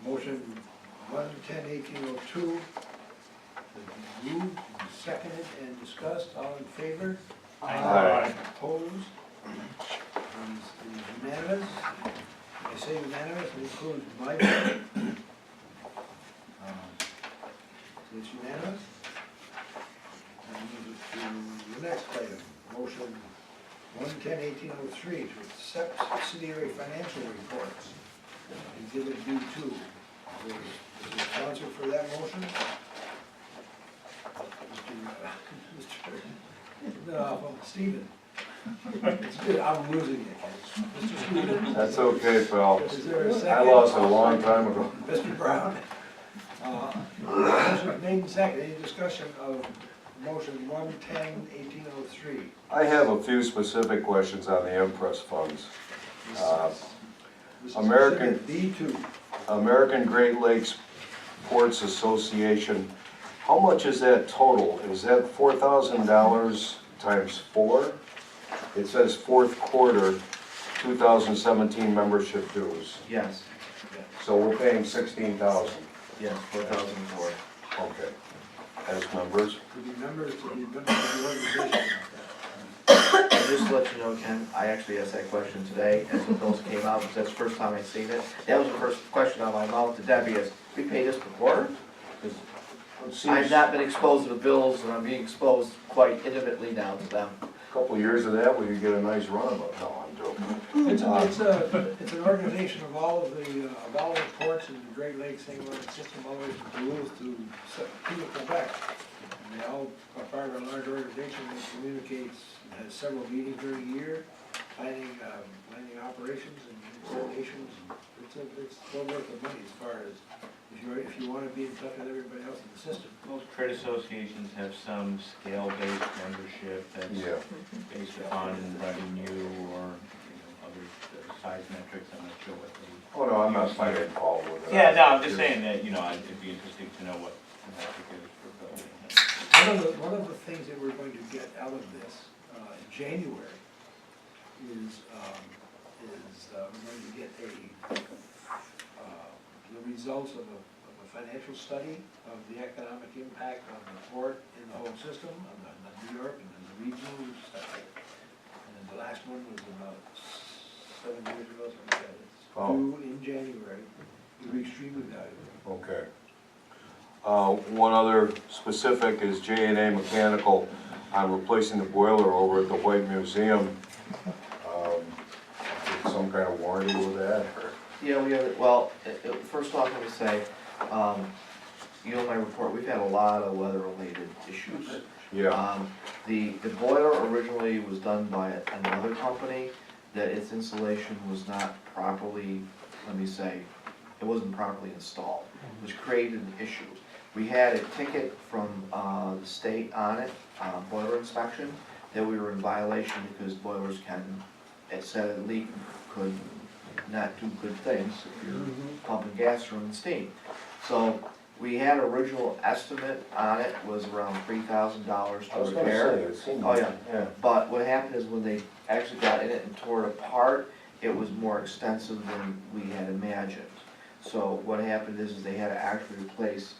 Motion 110-1802 has been moved, and seconded, and discussed. All in favor? Aye. Opposed? It is unanimous. I say unanimous, it includes my vote. So it's unanimous. And move it to the next item, motion 110-1803 to accept subsidiary financial reports. Exhibit B2. Is there a sponsor for that motion? Stephen. It's good, I'm losing it. Mr. Stephen. That's okay, Phil. Is there a second? I lost a long time ago. Mr. Brown. Motion made and seconded. Any discussion of motion 110-1803? I have a few specific questions on the Empress funds. This is American- exhibit B2. American Great Lakes Ports Association, how much is that total? Is that $4,000 times 4? It says fourth quarter 2017 membership dues. Yes, So we're paying 16,000. yes, 4,004. Okay. As members? To be members of the organization. And just to let you know, Ken, I actually asked that question today as the bills came out, because that's the first time I'd seen it. That was the first question on my mouth to Debbie is, we pay this per quarter? 'Cause I've not been exposed to the bills, and I'm being exposed quite intimately now to them. A couple of years of that, we could get a nice runabout. No, I'm joking. It's an organization of all of the ports in the Great Lakes, St. Lawrence system, all the way from Duluth to Quebec. And they all are part of a large organization that communicates, has several meetings during the year, planning operations and coordinations. It's well worth the money as far as, if you want to be in touch with everybody else in the system. Most trade associations have some scale-based membership that's Yeah. based upon revenue or, other size metrics. I'm not sure what they. Oh, no, I'm not fighting Paul with it. Yeah, no, I'm just saying that, it'd be interesting to know what the metric is for Bill. One of the things that we're going to get out of this in January is we're going to get the results of a financial study of the economic impact on the port in the whole system, on New York and the regional stuff. And then the last one was about 7 years ago, something like that. It's due in January. It'll be extremely valuable. Okay. One other specific is J&A Mechanical on replacing the boiler over at the White Museum. Some kind of warranty with that, or? Yeah, we have, well, first off, let me say, my report, we've had a lot of weather-related issues. Yeah. The boiler originally was done by another company, that its insulation was not properly, let me say, it wasn't properly installed, which created an issue. We had a ticket from the state on it, boiler inspection, that we were in violation because boilers it said a leak could not do good things if you're pumping gas from the steam. So we had an original estimate on it was around $3,000 I was to gonna repair. say, it seemed. Oh, yeah. Yeah. But what happened is when they actually got in it and tore it apart, it was more extensive than we had imagined. So what happened is they had to actually replace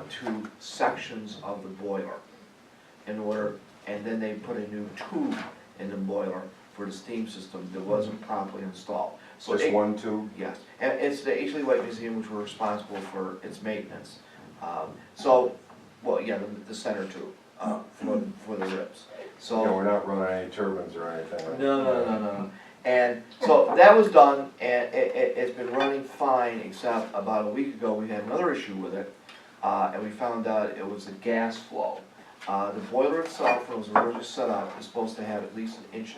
2 sections of the boiler and then they put a new tube in the boiler for the steam system that wasn't properly installed. So Just it- one tube? Yes, and it's the H. Lee White Museum which we're responsible for its maintenance. So, well, yeah, the center tube, for the ribs. So. Yeah, we're not running any turbines or anything. Right? No. And so that was done, and it's been running fine, except about a week ago, we had another issue with it, and we found out it was the gas flow. The boiler itself, when it was originally set up, is supposed to have at least 1.5 inch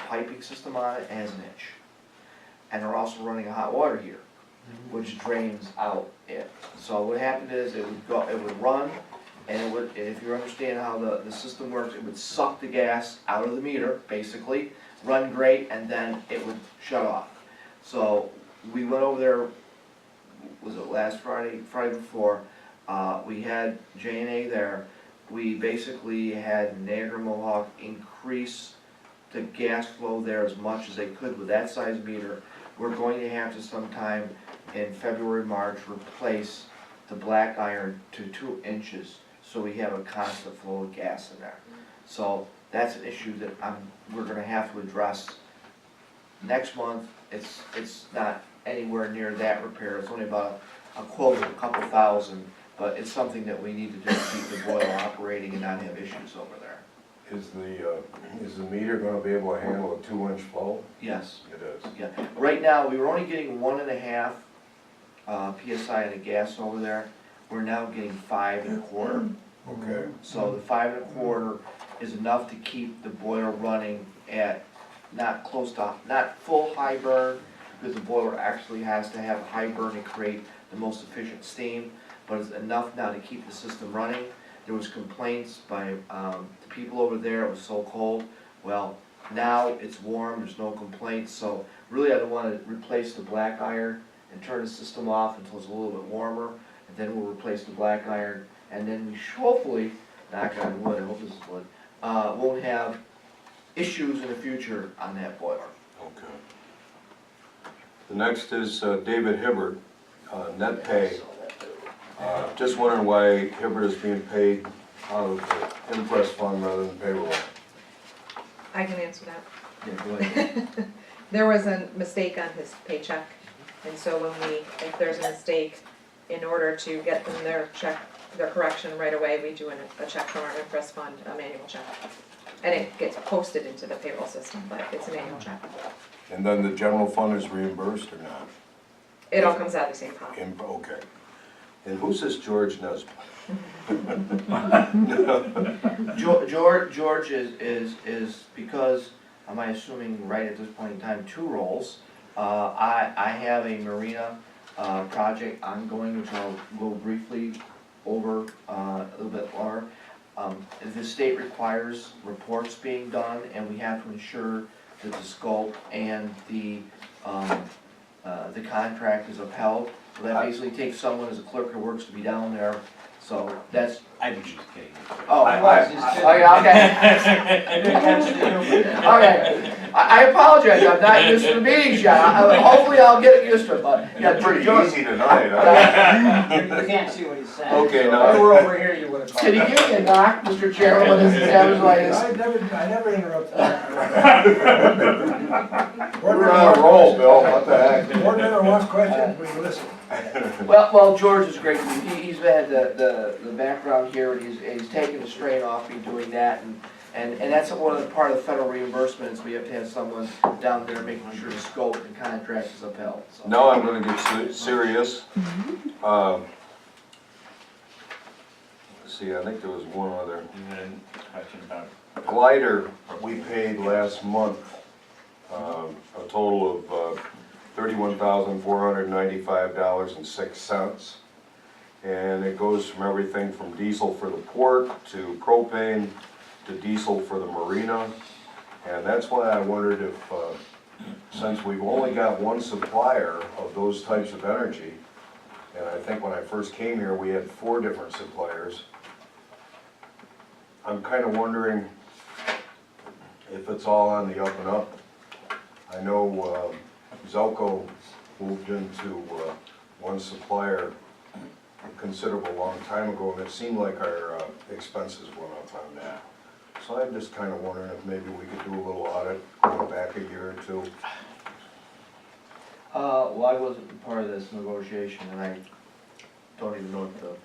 piping system on it, and has an inch. And they're also running a hot water heater, which drains out it. So what happened is, it would run, and it would, if you understand how the system works, it would suck the gas out of the meter, basically, run great, and then it would shut off. So we went over there, was it last Friday before, we had J&A there. We basically had Niagara Mohawk increase the gas flow there as much as they could with that size meter. We're going to have to sometime in February, March, replace the black iron to 2 inches, so we have a constant flow of gas in there. So that's an issue that we're gonna have to address next month. It's not anywhere near that repair, it's only about a quote of a couple thousand, but it's something that we need to do to keep the boiler operating and not have issues over there. Is the meter gonna be able to handle a 2 inch flow? Yes, It is. yeah. Right now, we were only getting 1.5 PSI in the gas over there. We're now getting 5 1/4. Okay. So the 5 1/4 is enough to keep the boiler running at not full high burn, because the boiler actually has to have a high burn to create the most efficient steam, but it's enough now to keep the system running. There was complaints by the people over there, it was so cold. Well, now it's warm, there's no complaints, so really I don't want to replace the black iron and turn the system off until it's a little bit warmer, and then we'll replace the black iron, and then we hopefully, knock on wood, I hope this is wood, won't have issues in the future on that boiler. Okay. The next is David Hibbert, net pay. Just wondering why Hibbert is being paid out of the impress fund rather than payroll. I can answer that. Yeah, go ahead. There was a mistake on his paycheck, and so if there's a mistake, in order to get them their correction right away, we do a check from our impress fund, a manual check. And it gets posted into the payroll system, but it's an annual check. And then the general fund is reimbursed or not? It all comes out of the same pot. Okay. And who's this George Nesbitt? George is because, am I assuming right at this point in time, 2 roles. I have a marina project ongoing, which I'll go briefly over a little bit more. The state requires reports being done, and we have to ensure that the scope and the contract is upheld. So that basically takes someone as a clerk who works to be down there. So that's. I was just kidding. Oh, I was just kidding. okay. I didn't catch the humor. Okay, I apologize, I'm not used to the meetings yet. Hopefully I'll get used to it, but yeah, Pretty George. easy tonight, huh? You can't see what he's saying. Okay, so now- If you were over here, you would have called. Can you give me a knock, Mr. Chairman, when this is I never interrupt that. We're on a roll, Bill, what the heck? Board member wants questions, we listen. Well, George is great. He's had the background here, and he's taken the strain off me doing that, and that's one of the part of the federal reimbursements. We have to have someone down there making sure the scope and contract is upheld. So. Now I'm gonna get serious. Let's see, I think there was one other. You had a question about Glider, we paid last month, a total of $31,495.06. And it goes from everything from diesel for the port to propane to diesel for the marina. And that's why I wondered if, since we've only got one supplier of those types of energy, and I think when I first came here, we had 4 different suppliers, I'm kind of wondering if it's all on the up and up. I know Zelco moved into one supplier a considerable long time ago, and it seemed like our expenses went up on that. So I'm just kind of wondering if maybe we could do a little audit, going back a year or 2, Well, I wasn't part of this negotiation, and I don't even know what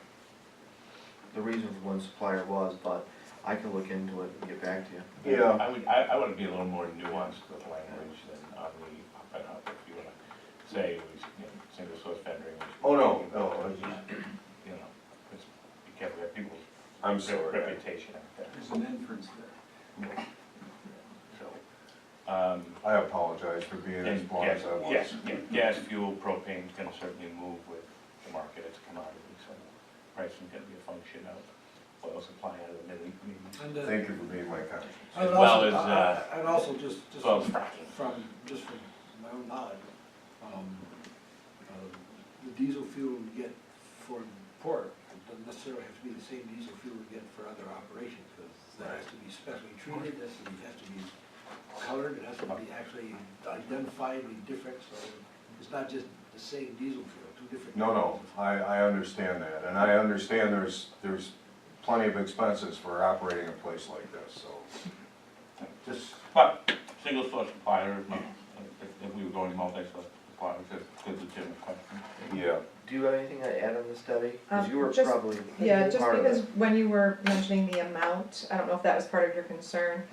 the reason for one supplier was, but I can look into it and get back to you. Yeah. I would be a little more nuanced with language than on the up and up, if you wanna say, single source vending. Oh, no, no, You know, it's, be careful, we have people's I'm sorry. reputation out there, There's an inference there. so. I apologize for being as And blunt gas, as I was. yes, yeah, gas, fuel, propane can certainly move with the market, it's a commodity, so pricing can be a function of oil supply out of the Middle East. And, Thank you for being my conscience. I would As well also- as, I'd also just as well as fracking. from my own knowledge, the diesel fuel we get for port doesn't necessarily have to be the same diesel fuel we get for other operations, because that has to be specially treated, has to be colored, it has to be actually identifiably different, so it's not just the same diesel fuel, two different. No, I understand that, and I understand there's plenty of expenses for operating a place like this, so. Just, But, single source supplier, if we were going multi-source supplier, that's a legitimate question. yeah, Do you have anything to add on this, Debbie? Because you were Just- probably Yeah, just part of because it. when you were mentioning the amount, I don't know if that was part of your concern.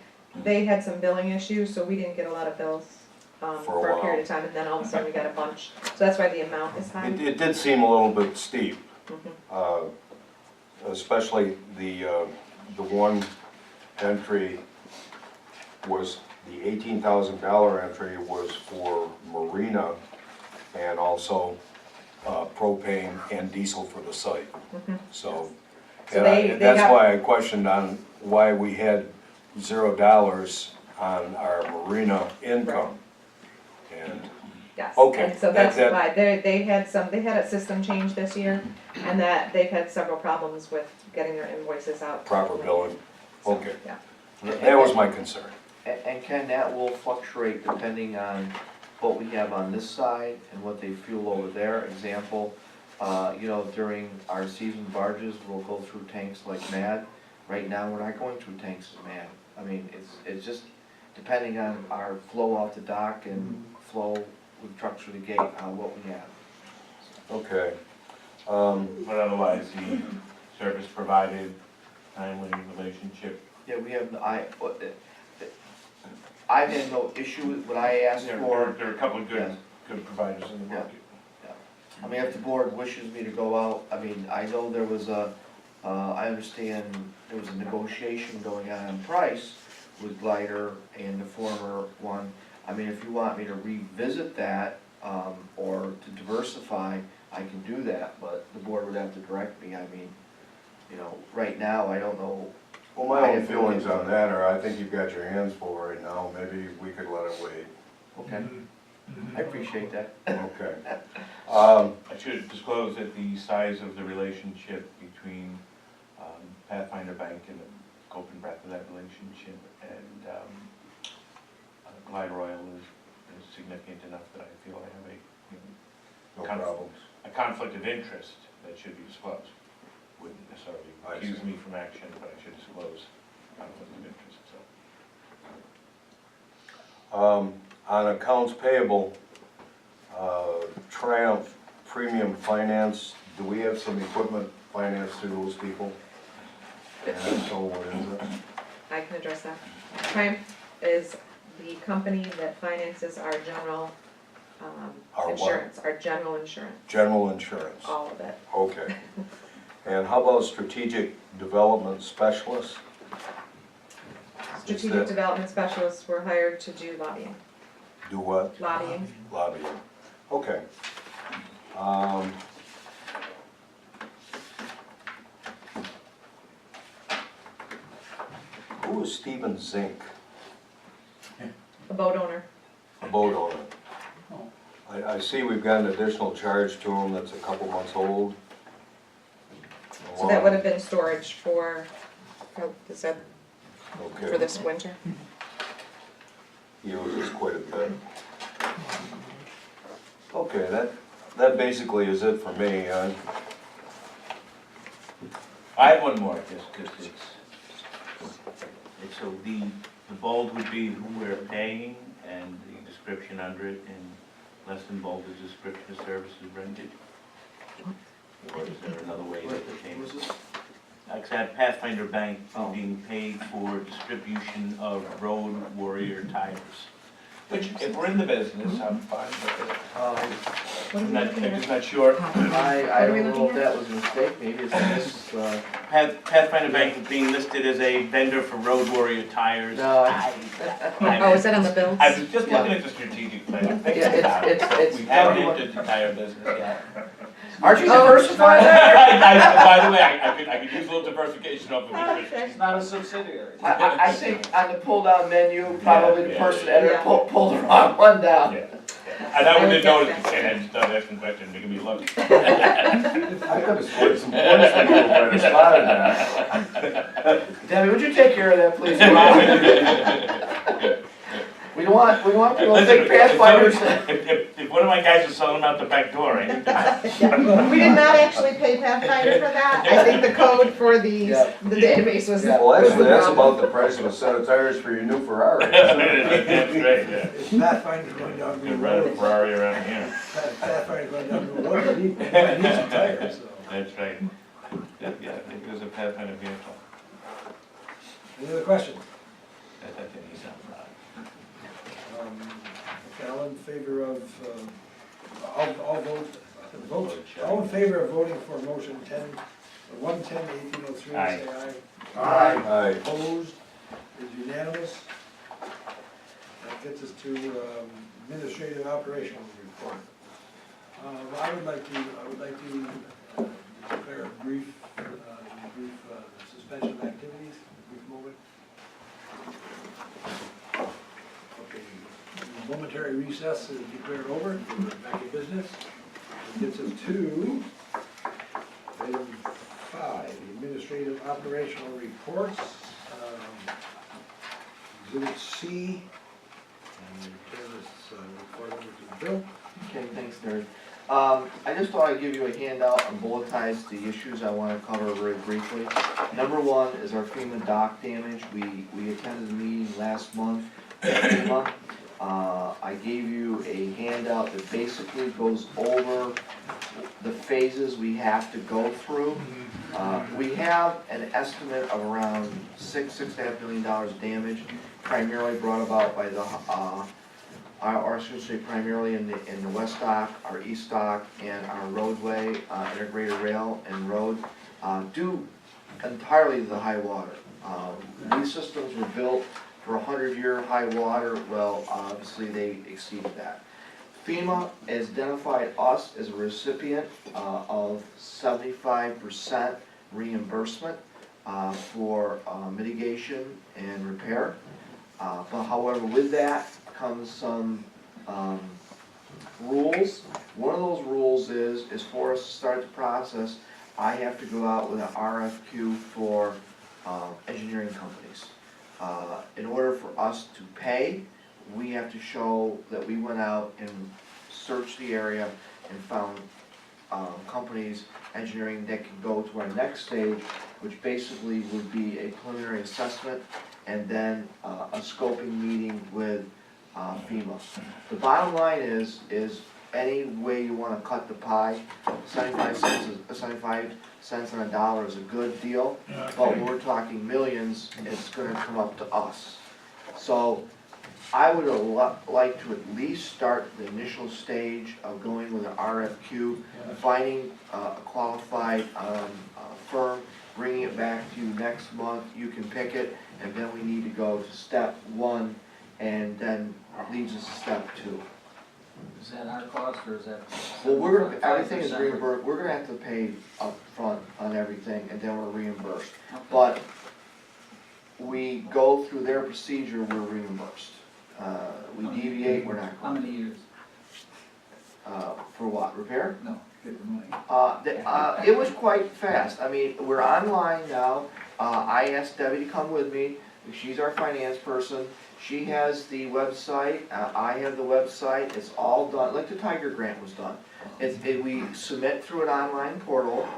They had some billing issues, so we didn't get a lot of bills, For a for a period while. of time, and then all of a sudden we got a bunch. So that's why the amount is high. it did seem a little bit steep, Mhm. especially the one entry was, the $18,000 entry was for marina and also propane and diesel for the site. Mhm. So, So and they that's got- why I questioned on why we had $0 on our marina income. And, Yes, Okay, and so that- that's why, they had a system change this year, and that, they've had several problems with getting their invoices out. proper billing, okay. Yeah. That was my concern. And Ken, that will fluctuate depending on what we have on this side and what they fuel over there. Example, during our season barges, we'll go through tanks like mad. Right now, we're not going through tanks as mad. I mean, it's just depending on our flow off the dock and flow with trucks through the gate, what we have. Okay. But otherwise, the service provided, timely relationship. Yeah, we have, I've had no issue with what I asked There for. are a couple of Yeah. good providers in the market. I mean, if the board wishes me to go out, I mean, I know there was I understand there was a negotiation going on price with Glider and the former one. I mean, if you want me to revisit that, or to diversify, I can do that, but the board would have to direct me. I mean, right now, I don't know. Well, my own feelings on that are, I think you've got your hands full right now, maybe we could let it wait. Okay, I appreciate that. Okay. I should disclose that the size of the relationship between Pathfinder Bank and the scope and breadth of that relationship and Glide Royal is significant enough that I feel I have No Conf- problems. a conflict of interest that should be disclosed. Wouldn't necessarily I accuse see. me from action, but I should disclose conflict of interest, so. On accounts payable, Triumph Premium Finance, do we have some equipment financed through those people? And if so, what is it? I can address that. Triumph is the company that finances our general, Our what? insurance, our general insurance, General insurance, all of it. okay. And how about strategic development specialists? Strategic that- development specialists were hired to do lobbying, Do what? lobbying. Lobbying, okay. Who is Stephen Zink, A boat owner. a boat owner? I see we've got an additional charge to him that's a couple months old. So that would have been storage for, is that Okay. for this winter? He owes us quite a bit. Okay, that basically is it for me. I have one more, just because so the bold would be who we're paying and the description under it in less than bold the description of services rendered? Or is there another way that the payment? Like that Pathfinder Bank being paid for distribution of Road Warrior tires. Which, if we're in the business, I'm fine with it. I'm just not sure. I don't know if that was a mistake, maybe it's this, Pathfinder Bank being listed as a vendor for Road Warrior tires. no, Oh, is that on the bills? I was just looking at the strategic plan, Yeah, thinking about it, it's we haven't government- entered the tire business yet. aren't you diversified there? By the way, I could use a little diversification off of interest. It's not a subsidiary. I think on the pull-down menu, probably the Yeah, person yeah, entered, yeah. pulled the wrong one down. Yeah. And I wouldn't have noticed, and I just started asking questions, making me look. I could have scored some points when you were spotted that. Debbie, would you take care of that, please? We don't want people to Listen, think Pathfinders. if one of my guys is selling them out the back door, I think We did not actually pay Pathfinder for that. I think the code for the Yeah. database was. Yeah. Well, actually, was the that's problem. about the price of a set of tires for your new Ferrari. That's great, yeah. If Pathfinder's going down You the can ride a road, Ferrari around here. Pathfinder's going down the road, he needs some tires, so. That's right. Yeah, I think it was a Pathfinder vehicle. Any other questions? That didn't sound right. Okay, all in favor of, all vote, all in favor of voting for motion 110-1803, say Aye. aye. Aye. Opposed, is unanimous. That gets us to administrative operations report. I would like to declare a brief suspension of activities, a brief moment. Okay, momentary recess is declared over, we're back in business. It gets us to item 5, administrative operational reports. Exhibit C, and turn this report over to Bill. Okay, thanks, Terry. I just thought I'd give you a handout and bulletize the issues I want to cover very briefly. Number one is our FEMA dock damage. We attended a meeting last month with FEMA. I gave you a handout that basically goes over the phases we have to go through. We have an estimate of around $6.5 million damage, primarily brought about by the or I should say primarily in the west dock, our east dock, and our roadway, integrated rail and road, due entirely to the high water. These systems were built for 100-year high water. Well, obviously they exceeded that. FEMA has identified us as a recipient of 75% reimbursement for mitigation and repair. But however, with that comes some rules. One of those rules is for us to start the process, I have to go out with an RFQ for engineering companies. In order for us to pay, we have to show that we went out and searched the area and found companies, engineering, that can go to our next stage, which basically would be a preliminary assessment and then a scoping meeting with FEMA. The bottom line is any way you want to cut the pie, 75 cents on a dollar is a good deal, but when we're talking millions, it's going to come up to us. So I would like to at least start the initial stage of going with an RFQ, finding a qualified firm, bringing it back to you next month. You can pick it, and then we need to go to step 1, and then leads us to step 2. Is that our cost or is that? Well, everything is 5%? reimbursed. We're gonna have to pay up front on everything, and then we're reimbursed. Okay. But we go through their procedure, we're reimbursed. We deviate, we're not. How many years? For what, repair? No, get the money. It was quite fast. I mean, we're online now. I asked Debbie to come with me. She's our finance person. She has the website, I have the website, it's all done, like the Tiger Grant was done. We submit through an online portal,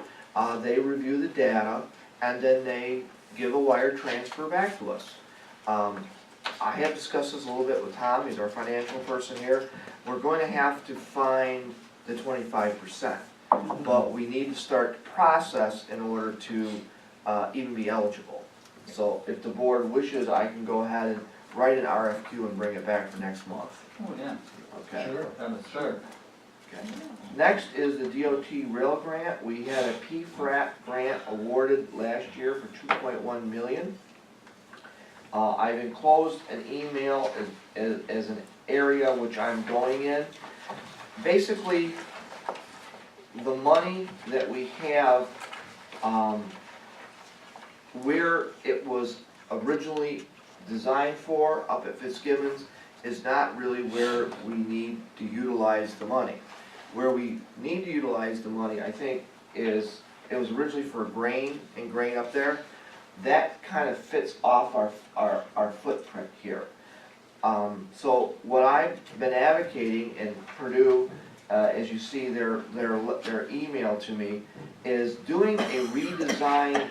they review the data, and then they give a wire transfer back to us. I have discussed this a little bit with Tom, he's our financial person here. we're going to have to find the 25%. But we need to start the process in order to even be eligible. So if the board wishes, I can go ahead and write an RFQ and bring it back for next month. Oh, yeah, Okay. sure. Okay. Next is the DOT rail grant. We had a PFRAP grant awarded last year for $2.1 million. I've enclosed an email as an area which I'm going in. Basically, the money that we have, where it was originally designed for up at Fitzgibbons is not really where we need to utilize the money. Where we need to utilize the money, I think, is, it was originally for grain and grain up there. That kind of fits off our footprint here. So what I've been advocating, and Purdue, as you see their email to me, is doing a redesigned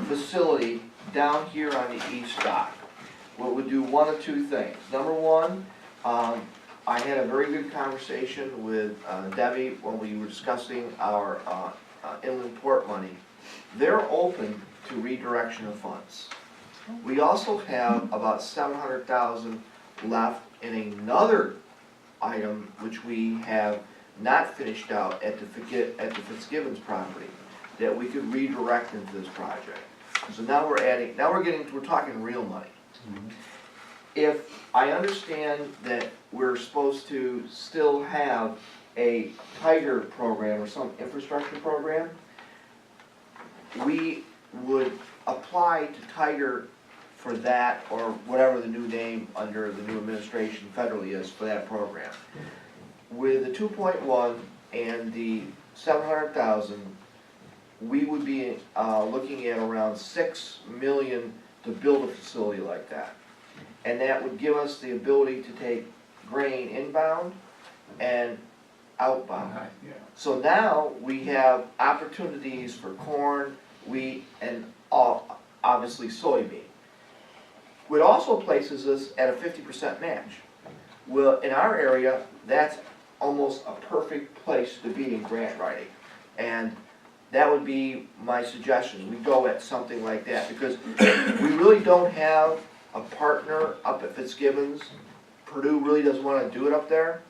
facility down here on the east dock. What would do one of two things. Number one, I had a very good conversation with Debbie when we were discussing our inland port money. They're open to redirection of funds. We also have about $700,000 left in another item which we have not finished out at the Fitzgibbons property that we could redirect into this project. So now we're talking real money. If I understand that we're supposed to still have a Tiger program or some infrastructure program, we would apply to Tiger for that, or whatever the new name under the new administration federally is for that program. With the 2.1 and the 700,000, we would be looking at around 6 million to build a facility like that. And that would give us the ability to take grain inbound and outbound. Yeah. So now we have opportunities for corn, wheat, and obviously soybean. It also places us at a 50% match. Well, in our area, that's almost a perfect place to be in grant writing. And that would be my suggestion. We go at something like that because we really don't have a partner up at Fitzgibbons. Purdue really doesn't want to do it up there.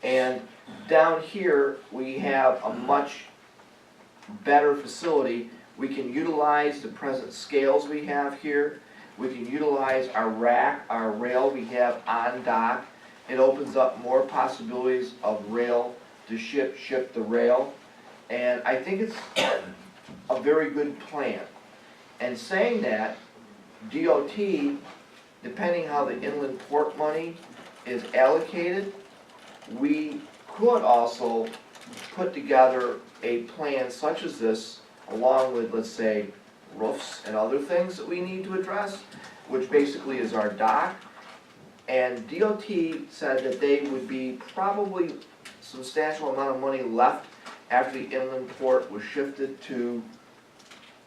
And down here, we have a much better facility. We can utilize the present scales we have here. We can utilize our rack, our rail we have on dock. It opens up more possibilities of rail to ship the rail. And I think it's a very good plan. And saying that, DOT, depending how the inland port money is allocated, we could also put together a plan such as this, along with, let's say, roofs and other things that we need to address, which basically is our dock. And DOT said that they would be probably substantial amount of money left after the inland port was shifted to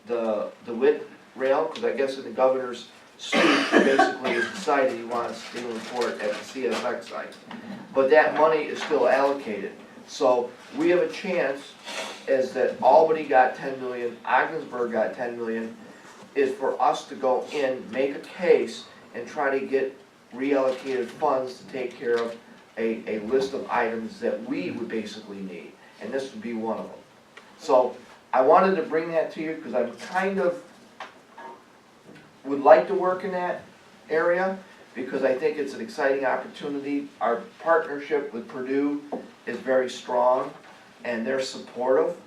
the WIT rail, because I guess in the governor's speech, basically has decided he wants the inland port at the CSX site. But that money is still allocated. So we have a chance, as that Albany got 10 million, Ogdensburg got 10 million, is for us to go in, make a case, and try to get reallocated funds to take care of a list of items that we would basically need. And this would be one of them. So I wanted to bring that to you because I'm kind of would like to work in that area because I think it's an exciting opportunity. Our partnership with Purdue is very strong and they're supportive.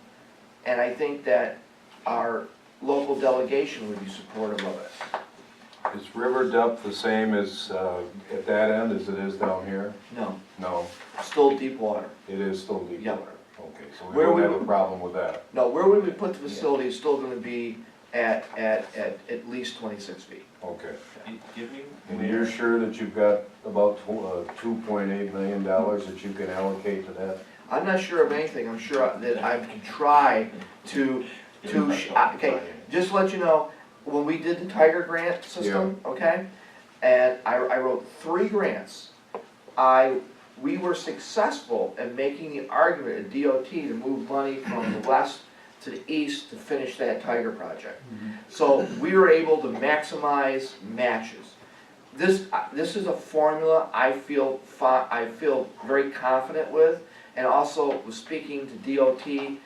And I think that our local delegation would be supportive of it. Is river depth the same as at that end as it is down here? No, No, still deep water. it is still deep Yep. water. Okay, so we Where don't we have a would- problem with that. No, where we would put the facility is still gonna be at least 26 feet. Okay. Give me And where, you're sure that you've got about $2.8 million that you can allocate to that? I'm not sure of anything. I'm sure that I can try to, okay, just to let you know, when we did the Tiger grant system, okay? And I wrote 3 grants. we were successful in making the argument at DOT to move money from the west to the east to finish that Tiger project. So we were able to maximize matches. This is a formula I feel very confident with, and also was speaking to DOT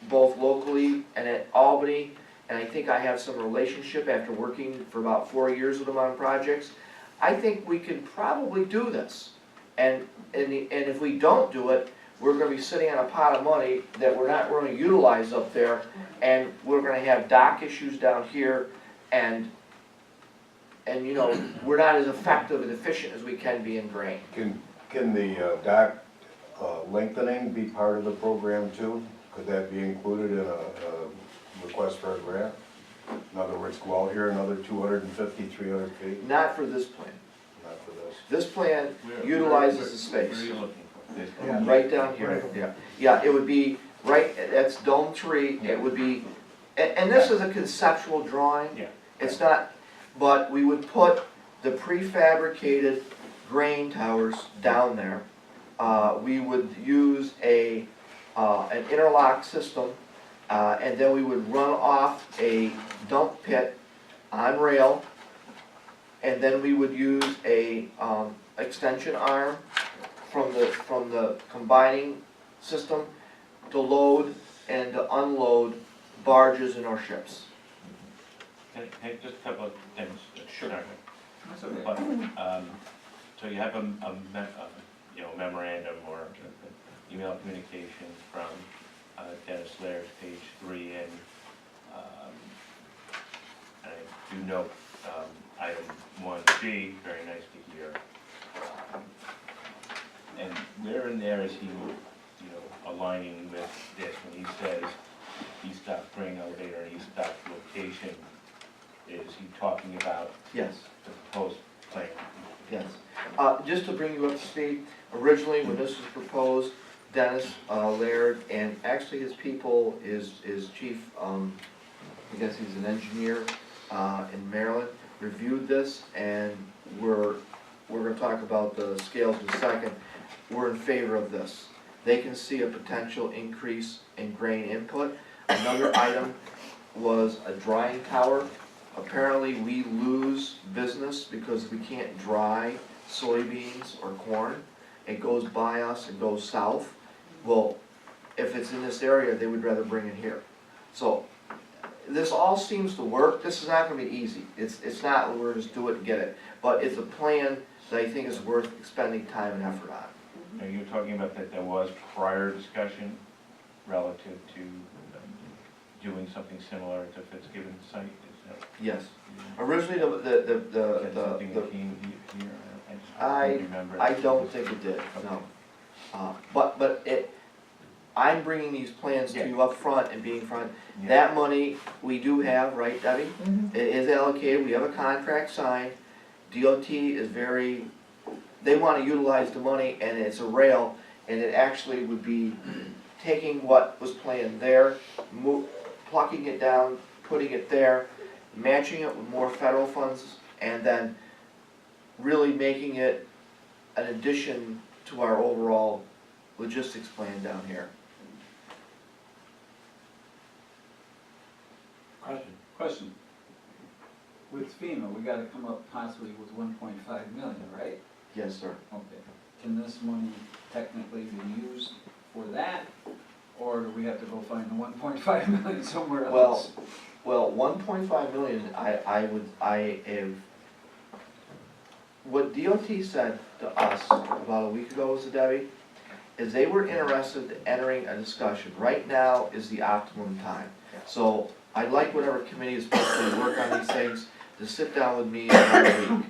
both locally and at Albany, and I think I have some relationship after working for about 4 years with them on projects. I think we can probably do this. And if we don't do it, we're gonna be sitting on a pot of money that we're not gonna utilize up there, and we're gonna have dock issues down here, and you know, we're not as effective and efficient as we can be in grain. Can the dock lengthening be part of the program too? Could that be included in a request for a grant? In other words, go out here another 250, 300 feet? Not for this plan. Not for this. This plan utilizes the space. Where are you looking for? This one? Yeah. Right down here, yeah. Yeah, it would be, right, that's dome tree, it would be, and this is a conceptual drawing. Yeah. It's not, but we would put the prefabricated grain towers down there. We would use an interlock system, and then we would run off a dump pit on rail, and then we would use a extension arm from the combining system to load and to unload barges and our ships. Hey, just a couple of things. Sure. Sorry. That's okay. But, so you have memorandum or email communication from Dennis Laird's page 3, and I do note item 1G, very nice to hear. And where in there is he, aligning with this when he says East Dock grain elevator and East Dock location? Is he talking about Yes. the proposed plan? Yes. Just to bring you up to speed, originally when this was proposed, Dennis Laird, and actually his people, is chief, I guess he's an engineer in Maryland, reviewed this, and we're gonna talk about the scales in a second. We're in favor of this. They can see a potential increase in grain input. Another item was a drying tower. Apparently, we lose business because we can't dry soybeans or corn. It goes by us and goes south. Well, if it's in this area, they would rather bring it here. So, this all seems to work. This is not gonna be easy. It's not, we're just do it and get it. But it's a plan that I think is worth expending time and effort on. Are you talking about that there was prior discussion relative to doing something similar to Fitzgibbon site? Is that? Yes. Originally, Is that something that came here? I don't remember. I don't think it did, no. But I'm bringing these plans to you up front and being front. Yeah. That money, we do have, right, Debbie? It is allocated, we have a contract signed. DOT is very, they wanna utilize the money, and it's a rail, and it actually would be taking what was planned there, plucking it down, putting it there, matching it with more federal funds, and then really making it an addition to our overall logistics plan down here. Question. With FEMA, we gotta come up possibly with 1.5 million, right? Yes, sir. Okay. Can this money technically be used for that? Or do we have to go find the 1.5 million somewhere else? Well, 1.5 million, what DOT said to us about a week ago, was Debbie, is they were interested in entering a discussion. Right now is the optimum time. So I'd like whatever committee is supposed to work on these things to sit down with me every week.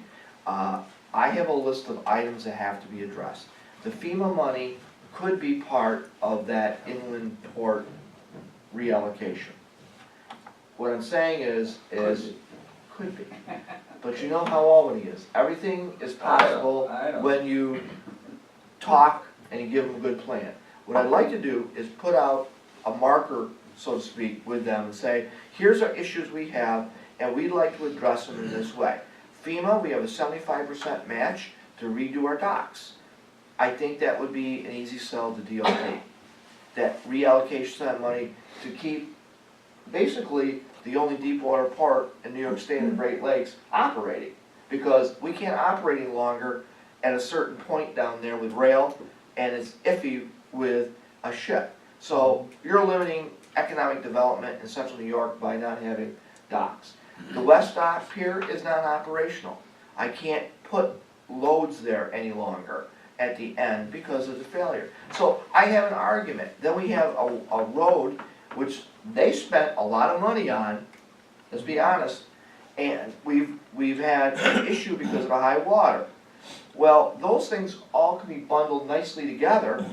I have a list of items that have to be addressed. The FEMA money could be part of that inland port reallocation. What I'm saying is, could be. But you know how Albany is. Everything is possible I know. when you talk and you give them a good plan. What I'd like to do is put out a marker, so to speak, with them and say, here's our issues we have, and we'd like to address them in this way. FEMA, we have a 75% match to redo our docks. I think that would be an easy sell to DOT. That reallocation of that money to keep basically the only deep water part in New York State and Great Lakes operating. Because we can't operate any longer at a certain point down there with rail, and it's iffy with a ship. So you're limiting economic development in central New York by not having docks. The West Dock Pier is not operational. I can't put loads there any longer at the end because of the failure. So I have an argument. Then we have a road which they spent a lot of money on, let's be honest, and we've had an issue because of the high water. Well, those things all can be bundled nicely together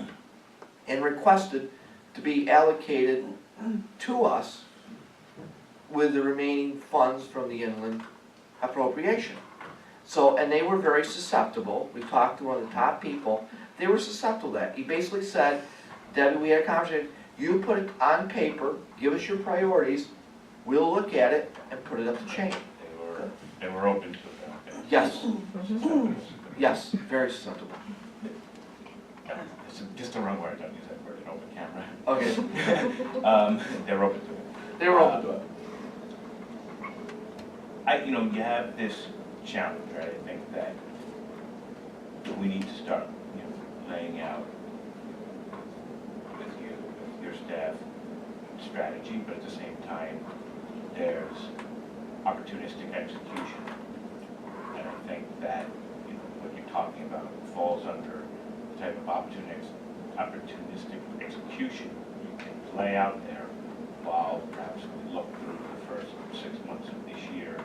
and requested to be allocated to us with the remaining funds from the inland appropriation. So, and they were very susceptible. We talked to one of the top people. They were susceptible to that. He basically said, Debbie, we had a conversation, you put it on paper, give us your priorities, we'll look at it and put it up the chain. They were open to it, okay. Yes. Yes, very susceptible. It's just the wrong word, don't use that word, an open camera. Okay. They were open to it. They were open to it. You have this challenge, right? I think that we need to start, laying out with your staff strategy, but at the same time, there's opportunistic execution. And I think that, what you're talking about falls under the type of opportunistic execution you can lay out there while perhaps we look through the first 6 months of this year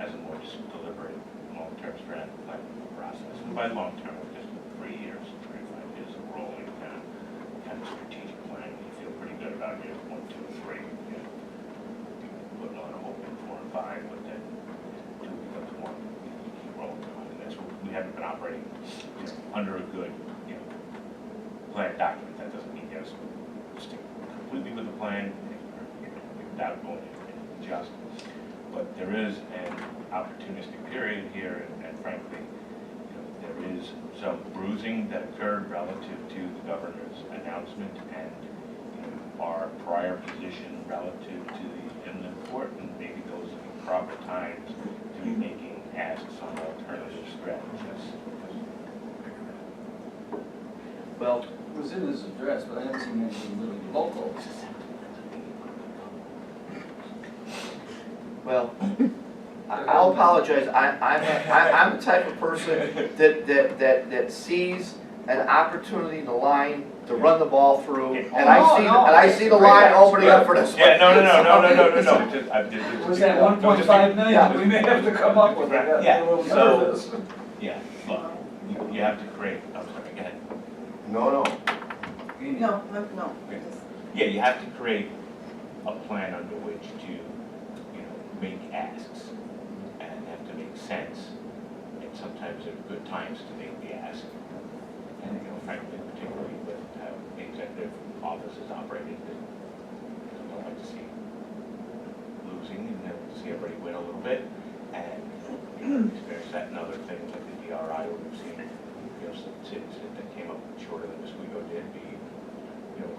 as a more deliberate, long-term strategic planning process. And by long-term, we're just 3 years, 3 to 5 years of rolling kind of strategic planning. You feel pretty good about years 1, 2, and 3. Putting on a hope in 4 and 5, but then 2 becomes 1. You keep rolling on, and that's what we haven't been operating under a good plan document. That doesn't mean you have to stick completely with the plan without going and adjust. But there is an opportunistic period here, and frankly, there is some bruising that occurred relative to the governor's announcement and our prior position relative to the inland port, and maybe those are the proper times to be making asks on alternative strategies. Well, It was in his address, but I haven't seen anything really local. well, I'll apologize. I'm the type of person that sees an opportunity in the line to run the ball through, and I see the line opening up for this one. Yeah, no. Was that 1.5 million? We may have to come up with it. Yeah, A little so- nervous. Yeah, look, you have to create, I'm sorry, go ahead. No. No. Yeah, you have to create a plan under which to, make asks, and have to make sense, and sometimes there are good times to make the ask. And, frankly, particularly with how the executive office is operated, I don't like to see losing, and I like to see everybody win a little bit, and experience that in other things like the DRI, where we've seen, some cities that came up shorter than Oswego did be,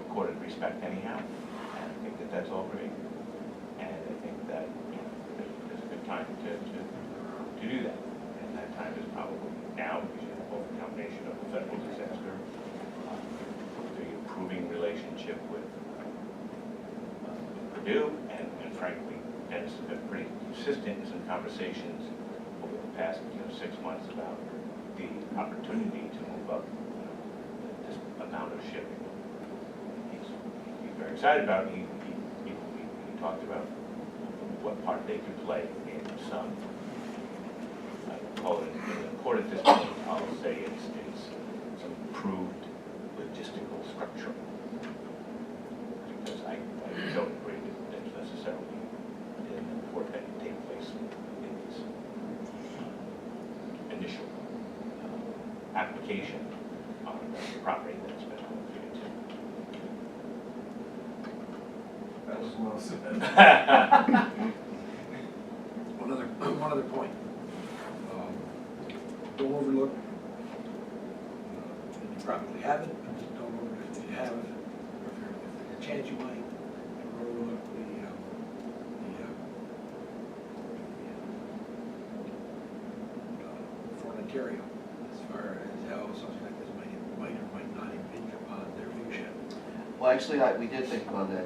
accorded respect anyhow, and I think that that's all great. And I think that, there's a good time to do that, and that time is probably now, because you have both a combination of the federal disaster, the improving relationship with Purdue, and frankly, Dennis has been pretty consistent in some conversations over the past 6 months about the opportunity to move up this amount of shipping. He's very excited about it. He talked about what part they could play in some, I call it an important at this point, I'll say it's some improved logistical structure. Because I don't agree that it's necessarily important that it take place in this initial application on the property that's been allocated to. That was well said. One other point. Don't overlook chance you might overlook Fort Ontario, as far as how something like this might or might not impinge upon their view shed. Well, actually, we did think about that,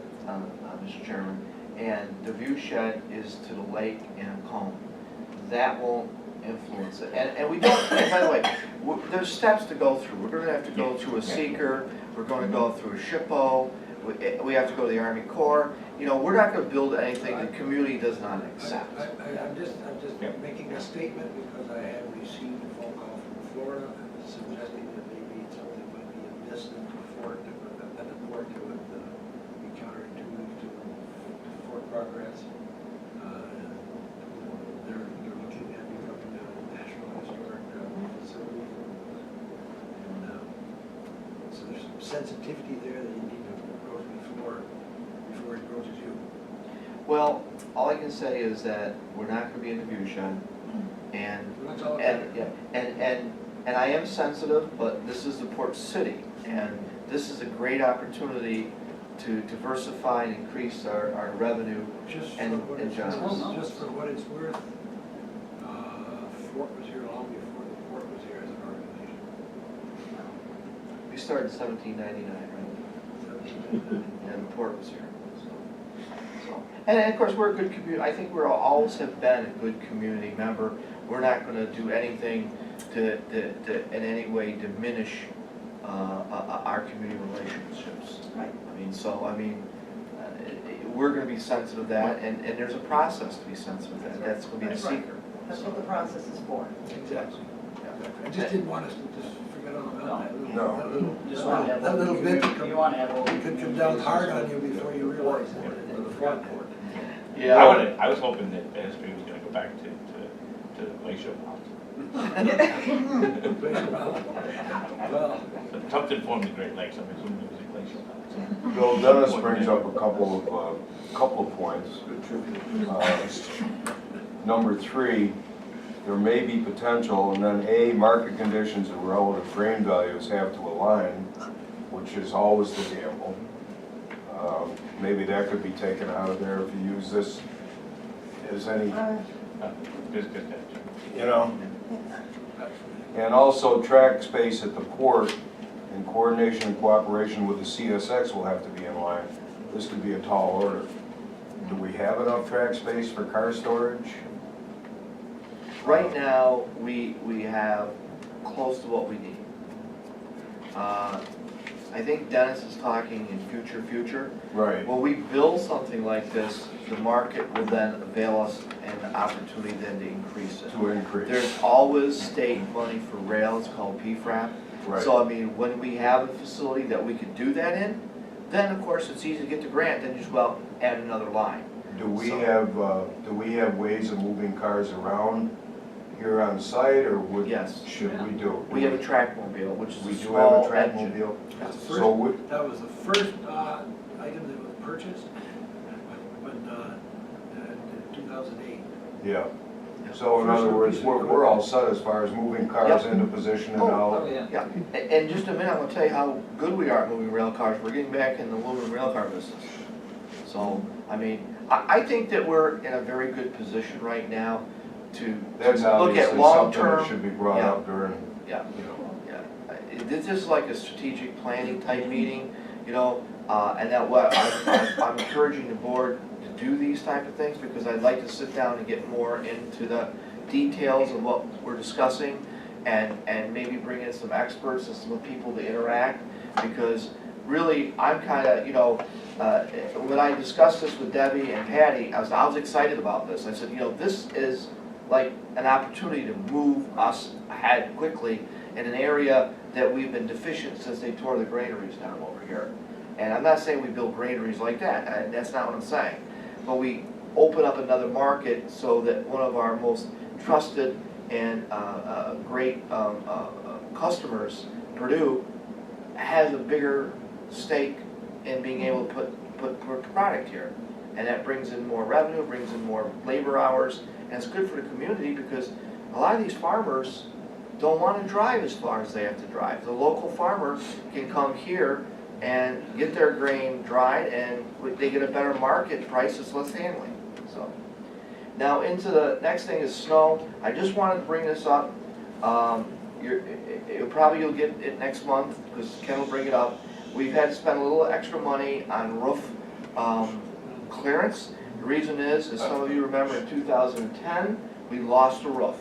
Mr. Chairman, and the view shed is to the lake and a cone. That won't influence it, and we don't, and by the way, there's steps to go through. We're gonna have to go through a seeker, we're gonna go through a SHPO, we have to go to the Army Corps. You know, we're not gonna build anything the community does not accept. I'm just making a statement because I have received a phone call from Florida suggesting that maybe something might be amiss in the fort, that the port would be counterintuitive to Fort Progress. They're looking at becoming a national historic facility. And so there's some sensitivity there that you need to approach before it approaches you. Well, all I can say is that we're not gonna be in the view shed, and, That's all. and I am sensitive, but this is the port city, and this is a great opportunity to diversify and increase our revenue. Just for and what it's justice. worth, just for what it's worth, Fort was here long before the port was here as an organization. We started in 1799, right? And the port was here. So, and of course, we're a good community. I think we're always have been a good community member. We're not going to do anything to in any way diminish our community relationships. Right. I mean, so I mean, we're going to be sensitive to that, and there's a process to be sensitive to that. That's going to be the That's right. seeker. That's what the process is for. Exactly. I just didn't want us to just forget all about that little, No. that little, Just wanna have. that little bit You wanna have. it could come down hard on you before you realize it. For the front port. I was hoping that SB was gonna go back to the glacial mountain. Well, Tucked in form of the Great Lakes, I'm assuming it was a glacial mountain. Bill, Dennis brings up a couple of points. Number 3, there may be potential, and then A, market conditions and relative grain values have to align, which is always the gamble. Maybe that could be taken out of there if you use this as any, Just that. you know. And also track space at the port in coordination and cooperation with the CSX will have to be in line. This could be a tall order. Do we have enough track space for car storage? Right now, we have close to what we need. I think Dennis is talking in future. Right. When we build something like this, the market will then avail us an opportunity then to increase it. To increase. There's always state money for rail, it's called PFRAP. Right. So I mean, when we have a facility that we could do that in, then of course it's easy to get the grant, then you just well add another line. Do we have ways of moving cars around here on site, or Yes. should we do? We have a trackmobile, which is We a do have a small track engine. mobile. that's the So first, we, that was the first item that was purchased when, in 2008. yeah. So in other words, we're all set as far as moving cars Yep. into position and Oh, out. Oh, yeah. Yeah, and just a minute, I'm gonna tell you how good we are at moving rail cars. We're getting back in the aluminum rail car business. So, I mean, I think that we're in a very good position right now to That's look obviously at something long-term. that should be brought Yeah. up during, Yeah, you know. yeah. This is like a strategic planning type meeting, you know, and that what, I'm encouraging the board to do these type of things because I'd like to sit down and get more into the details of what we're discussing and maybe bring in some experts and some people to interact because really, I'm kinda, you know, when I discussed this with Debbie and Patty, I was excited about this. I said, you know, this is like an opportunity to move us ahead quickly in an area that we've been deficient since they tore the granaries down over here. And I'm not saying we build granaries like that, that's not what I'm saying. But we open up another market so that one of our most trusted and great customers, Purdue, has a bigger stake in being able to put product here. And that brings in more revenue, brings in more labor hours, and it's good for the community because a lot of these farmers don't want to drive as far as they have to drive. The local farmer can come here and get their grain dried, and they get a better market price, it's less handling, so. Now into the next thing is snow. I just wanted to bring this up. You'll get it next month, because Ken will bring it up. We've had to spend a little extra money on roof clearance. The reason is, as some of you remember, in 2010, we lost a roof.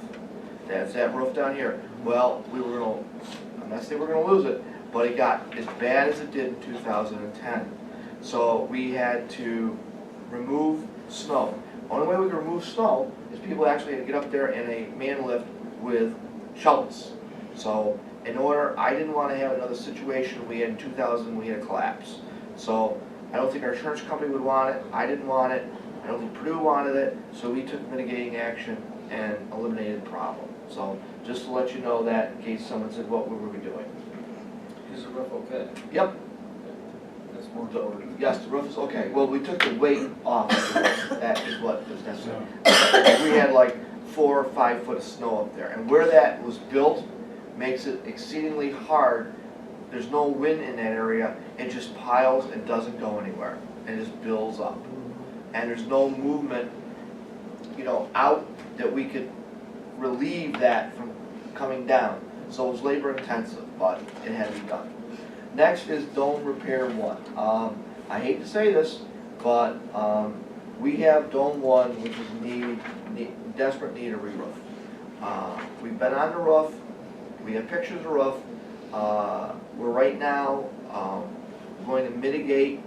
That's that roof down here. Well, I'm not saying we're gonna lose it, but it got as bad as it did in 2010. So we had to remove snow. Only way we can remove snow is people actually had to get up there in a man lift with shovels. So in order, I didn't want to have another situation we had in 2000, we had a collapse. So I don't think our insurance company would want it, I didn't want it, I don't think Purdue wanted it, so we took mitigating action and eliminated the problem. So just to let you know that, in case someone said, what were we doing? Is the roof okay? Yep. That's more important. Yes, the roof is okay. Well, we took the weight off, that is what was necessary. We had like 4 or 5 foot of snow up there, and where that was built makes it exceedingly hard. There's no wind in that area, it just piles and doesn't go anywhere, and it just builds up. And there's no movement, out that we could relieve that from coming down. So it was labor intensive, but it had to be done. Next is dome repair 1. I hate to say this, but we have dome 1, which is desperate need of re-roof. We've been on the roof, we have pictures of the roof. We're right now going to mitigate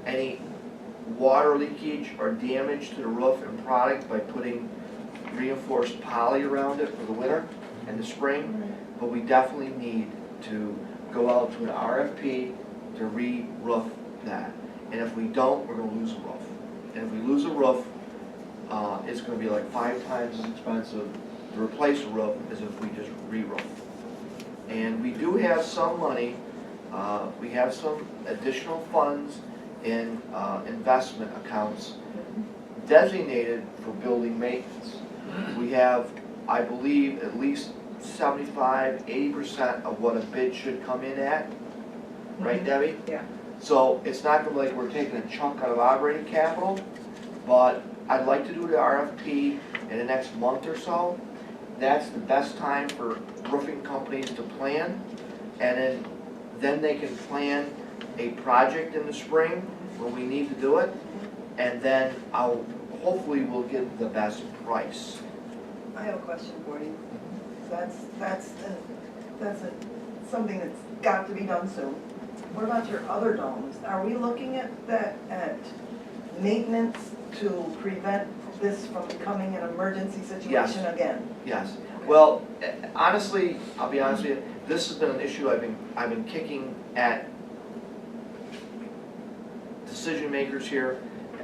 any water leakage or damage to the roof and product by putting reinforced poly around it for the winter and the spring. But we definitely need to go out to an RFP to re-roof that. And if we don't, we're going to lose a roof. And if we lose a roof, it's going to be like 5 times as expensive to replace a roof as if we just re-roof. And we do have some money, we have some additional funds in investment accounts designated for building maintenance. We have, I believe, at least 75–80% of what a bid should come in at, right, Debbie? Yeah. So it's not gonna be like we're taking a chunk out of operating capital, but I'd like to do the RFP in the next month or so. That's the best time for roofing companies to plan, and then they can plan a project in the spring when we need to do it, and then hopefully we'll get the best price. I have a question for you. That's something that's got to be done soon. What about your other domes? Are we looking at maintenance to prevent this from becoming an emergency situation again? Yes. Well, honestly, I'll be honest with you, this has been an issue I've been kicking at decision makers here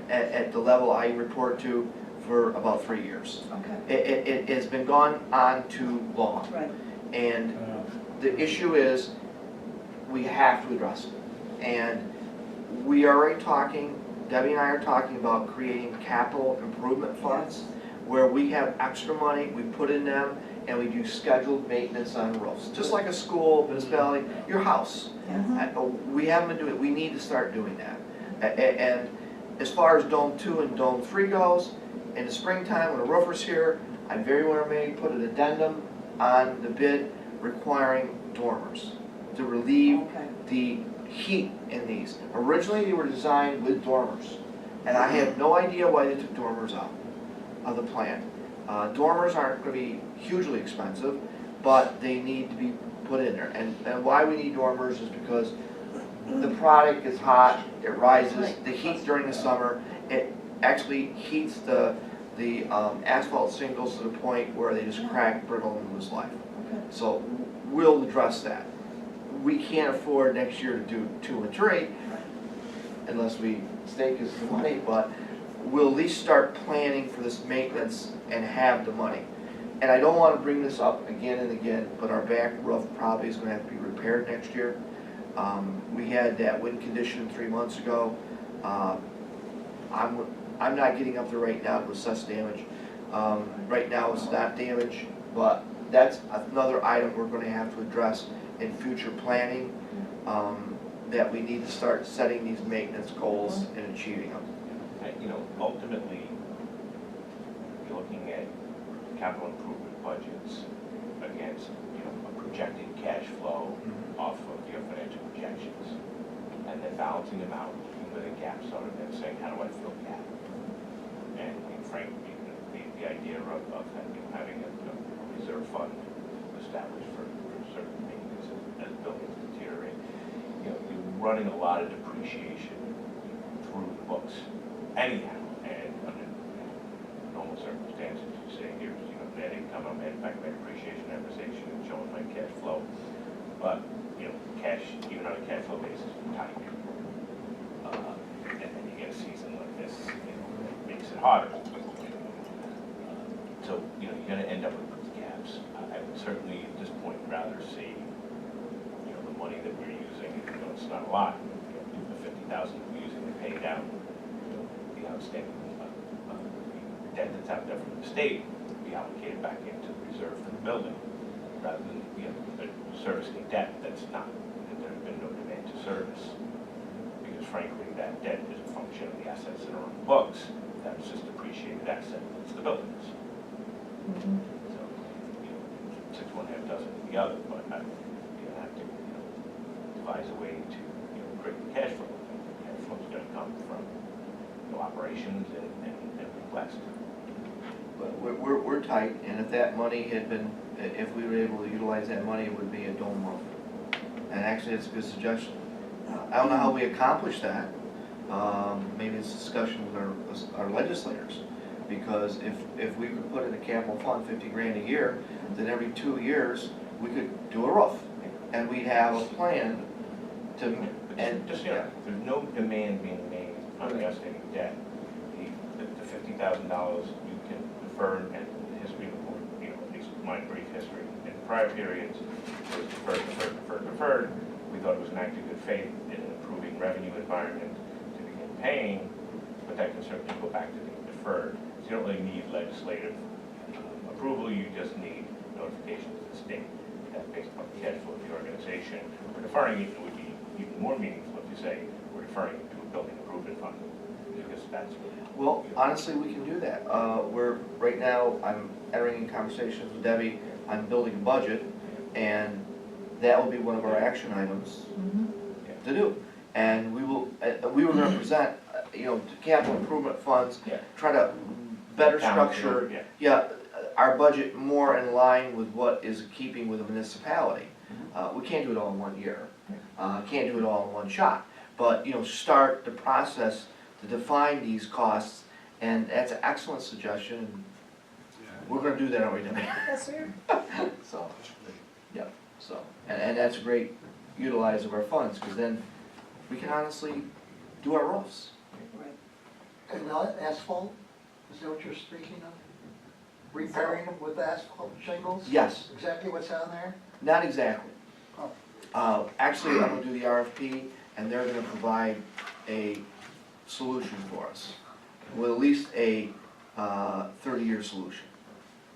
at the level I report to for about 3 years. Okay. It has been gone on too long. Right. And the issue is, we have to address it. And we are already talking, Debbie and I are talking about creating capital improvement funds where we have extra money, we put in them, and we do scheduled maintenance on roofs. Just like a school, municipality, your house. We haven't been doing it, we need to start doing that. And as far as Dome 2 and Dome 3 goes, in the springtime when the roofer's here, I very well may put an addendum on the bid requiring dormers to relieve the heat in these. Originally they were designed with dormers, and I have no idea why they took dormers out of the plan. Dormers aren't going to be hugely expensive, but they need to be put in there. And why we need dormers is because the product is hot, it rises, the heat during the summer, it actually heats the asphalt shingles to the point where they just crack, brittle, and lose life. So we'll address that. We can't afford next year to do 2 and 3 unless we stake us the money, but we'll at least start planning for this maintenance and have the money. And I don't want to bring this up again and again, but our back roof probably is going to have to be repaired next year. We had that wind condition 3 months ago. I'm not getting up there right now to assess damage. Right now it's not damage, but that's another item we're going to have to address in future planning. that we need to start setting these maintenance goals and achieving them. You know, ultimately, you're looking at capital improvement budgets against, you know, a projected cash flow off of your financial projections. And then balancing them out, looking where the gaps are, and then saying, how do I fill the gap? And frankly, the idea of having a reserve fund established for certain maintenance as buildings deteriorate, you know, you're running a lot of depreciation through the books anyhow, and under normal circumstances, you say, here's, you know, net income, I'm adding back my depreciation, amortization, and showing my cash flow. But, you know, cash, even on a cash flow basis, is tight. And then you get a season like this, you know, that makes it harder. So, you know, you're gonna end up with those gaps. I would certainly, at this point, rather see, you know, the money that we're using, you know, it's not a lot, you know, the $50,000 we're using to pay down, you know, the outstanding debt that's out there from the state, be allocated back into the reserve for the building, rather than, you know, servicing debt that's not, that there's been no demand to service. Because frankly, that debt is a function of the assets that are on the books. That's just depreciated asset, that's the buildings. So, you know, six one half dozen the other, but you have to, you know, devise a way to, you know, create the cash flow. The cash flow's gonna come from, you know, operations and request. But we're tight, and if that money had been, if we were able to utilize that money, it would be a dome roof. And actually, it's a good suggestion. I don't know how we accomplish that. Maybe it's a discussion with our legislators. Because if we could put in a capital fund 50 grand a year, then every 2 years, we could do a roof. And we'd have a plan to, and Just, you know, there's no demand being made on the outstanding debt. The $50,000 you can defer, and the history of the board, you know, at least my brief history, in prior periods, was deferred. We thought it was an act of good faith in an improving revenue environment to begin paying, but that can certainly go back to being deferred. So you don't really need legislative approval, you just need notification to the state that based upon the cash flow of the organization, we're deferring it. It would be even more meaningful if you say we're deferring it to a building improvement fund, because that's what. well, honestly, we can do that. Right now, I'm entering in conversations with Debbie on building a budget, and that will be one of our action items to do. And we were gonna present, you know, capital improvement funds, try to better structure, our budget more in line with what is keeping with the municipality. We can't do it all in 1 year, can't do it all in one shot, but, you know, start the process to define these costs, and that's an excellent suggestion. We're gonna do that, aren't we, Debbie? Yes, sir. So, yeah, so, and that's a great utilize of our funds, because then we can honestly do our roofs. And now asphalt, is that what you're speaking of? Repairing them with asphalt shingles? Yes, Exactly what's on there? not exactly. Oh. Actually, I'm gonna do the RFP, and they're gonna provide a solution for us, with at least a 30-year solution.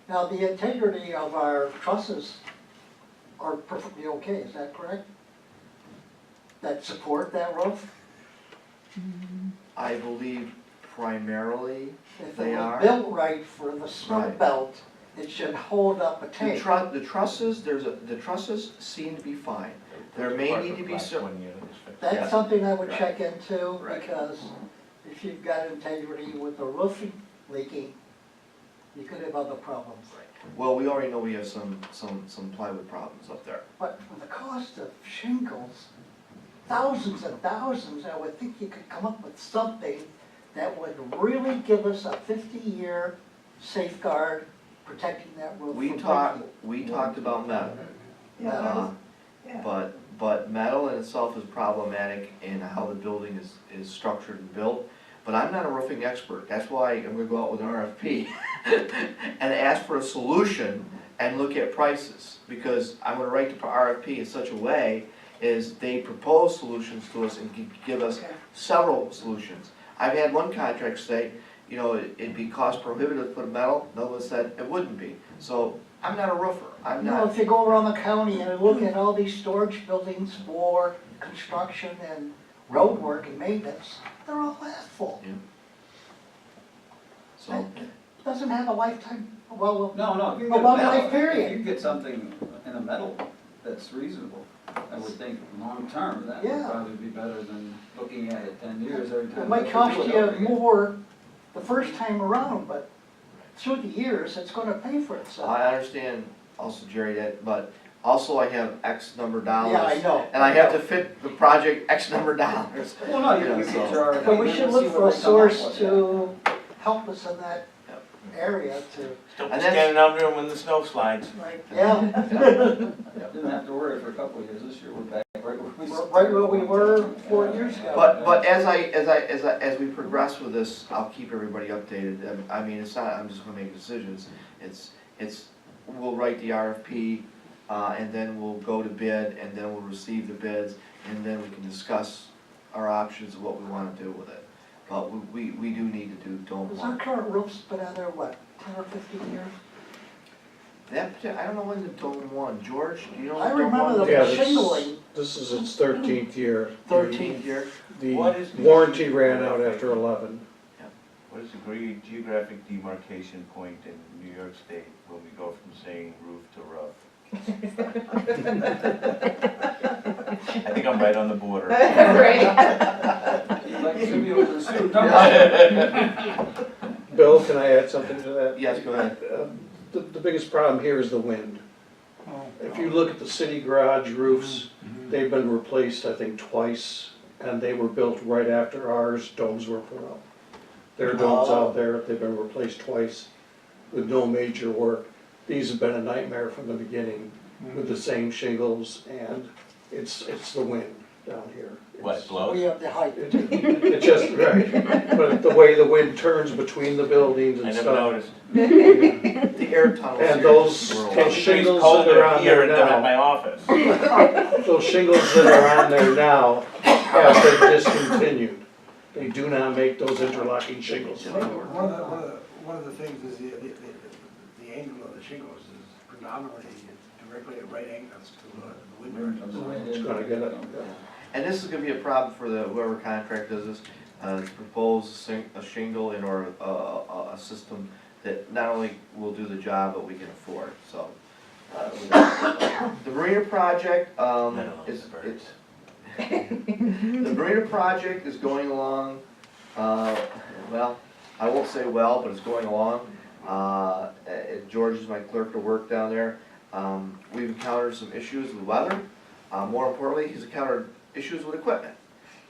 Now, the integrity of our trusses are perfectly okay, is that correct? That support that roof? I believe primarily If they it are. was built right for the snow Right. belt, it should hold up a The tank. trusses, the trusses seem to be fine. There may need to be some, 1 year that was fixed. That's Yeah. something I would Right. check into, Right. because if you've got integrity with the roof leaking, you could have other problems. well, we already know we have some plywood problems up there. But with the cost of shingles, thousands and thousands, I would think you could come up with something that would really give us a 50-year safeguard protecting that roof We from talked about metal. Yeah, But metal in itself is problematic in how the building is structured and built. But I'm not a roofing expert, that's why I'm gonna go out with an RFP and ask for a solution and look at prices. Because I'm gonna write the RFP in such a way is they propose solutions to us and give us several solutions. I've had one contract say, you know, it'd be cost prohibitive to put metal, another one said it wouldn't be. So I'm not a roofer, I'm You know, not, if you go around the county and look at all these storage buildings for construction and road work and maintenance, they're all half full. so, Doesn't have a lifetime, well, No, if you a get a long metal, life if period. you get something in a metal that's reasonable, I would think long-term, that would Yeah. probably be better than looking at it 10 years every time. It might you cost do it you over again. more the first time around, but through the years, it's gonna pay for itself. I understand also, Jerry, that, but also I have X number of dollars. Yeah, I know. And I have to fit the project X number of dollars. Well, no, you Yeah, can so- get your RFP But we and should see look for what a they come up source with. to help us in that area to, Don't And be that's- standing out there when the snow slides. yeah, Didn't have to worry for a couple of years, this year we're back right where we we're right where we were 4 years ago. But as we progress with this, I'll keep everybody updated. I mean, it's not, I'm just gonna make decisions. It's, we'll write the RFP, and then we'll go to bid, and then we'll receive the bids, and then we can discuss our options of what we wanna do with it. But we do need to do dome Has our one. current roof's been out there, what, 10 or 15 years? I don't know when the dome one, George, do you know? I when dome remember one the was? shingling, This is its 13th year. 13th. Year? What The is the- warranty ran out after 11. What is the geographic demarcation point in New York State when we go from saying roof to roof? I think I'm right on the border. Like, it should be over the sewer dump. Bill, can I add something to that? Yes, go ahead. The biggest problem here is the wind. Oh, If you look at the city garage roofs, they've been replaced, I think, twice, and they were built right after ours, domes were put up. There are domes out there, they've been replaced twice with no major work. These have been a nightmare from the beginning with the same shingles, and it's the wind down here. What, It's- blows? we have the height. It's just, right, but the way the wind turns between the buildings I and never stuff. noticed. The air tunnels. And here those were- those shingles that colder are on here there than at my now, office. those shingles that are on there now have been discontinued. They do not make those interlocking shingles anymore. One of the things is the angle of the shingles is predominantly directly at right angles to the wind direction. It's gonna get it. And this is gonna be a problem for whoever contract does this, to propose a shingle and or a system that not only will do the job, but we can afford, so. The Marina project, is, it's, the Marina project is going along, well, I won't say well, but it's going along. George is my clerk to work down there. We've encountered some issues with weather. More importantly, he's encountered issues with equipment.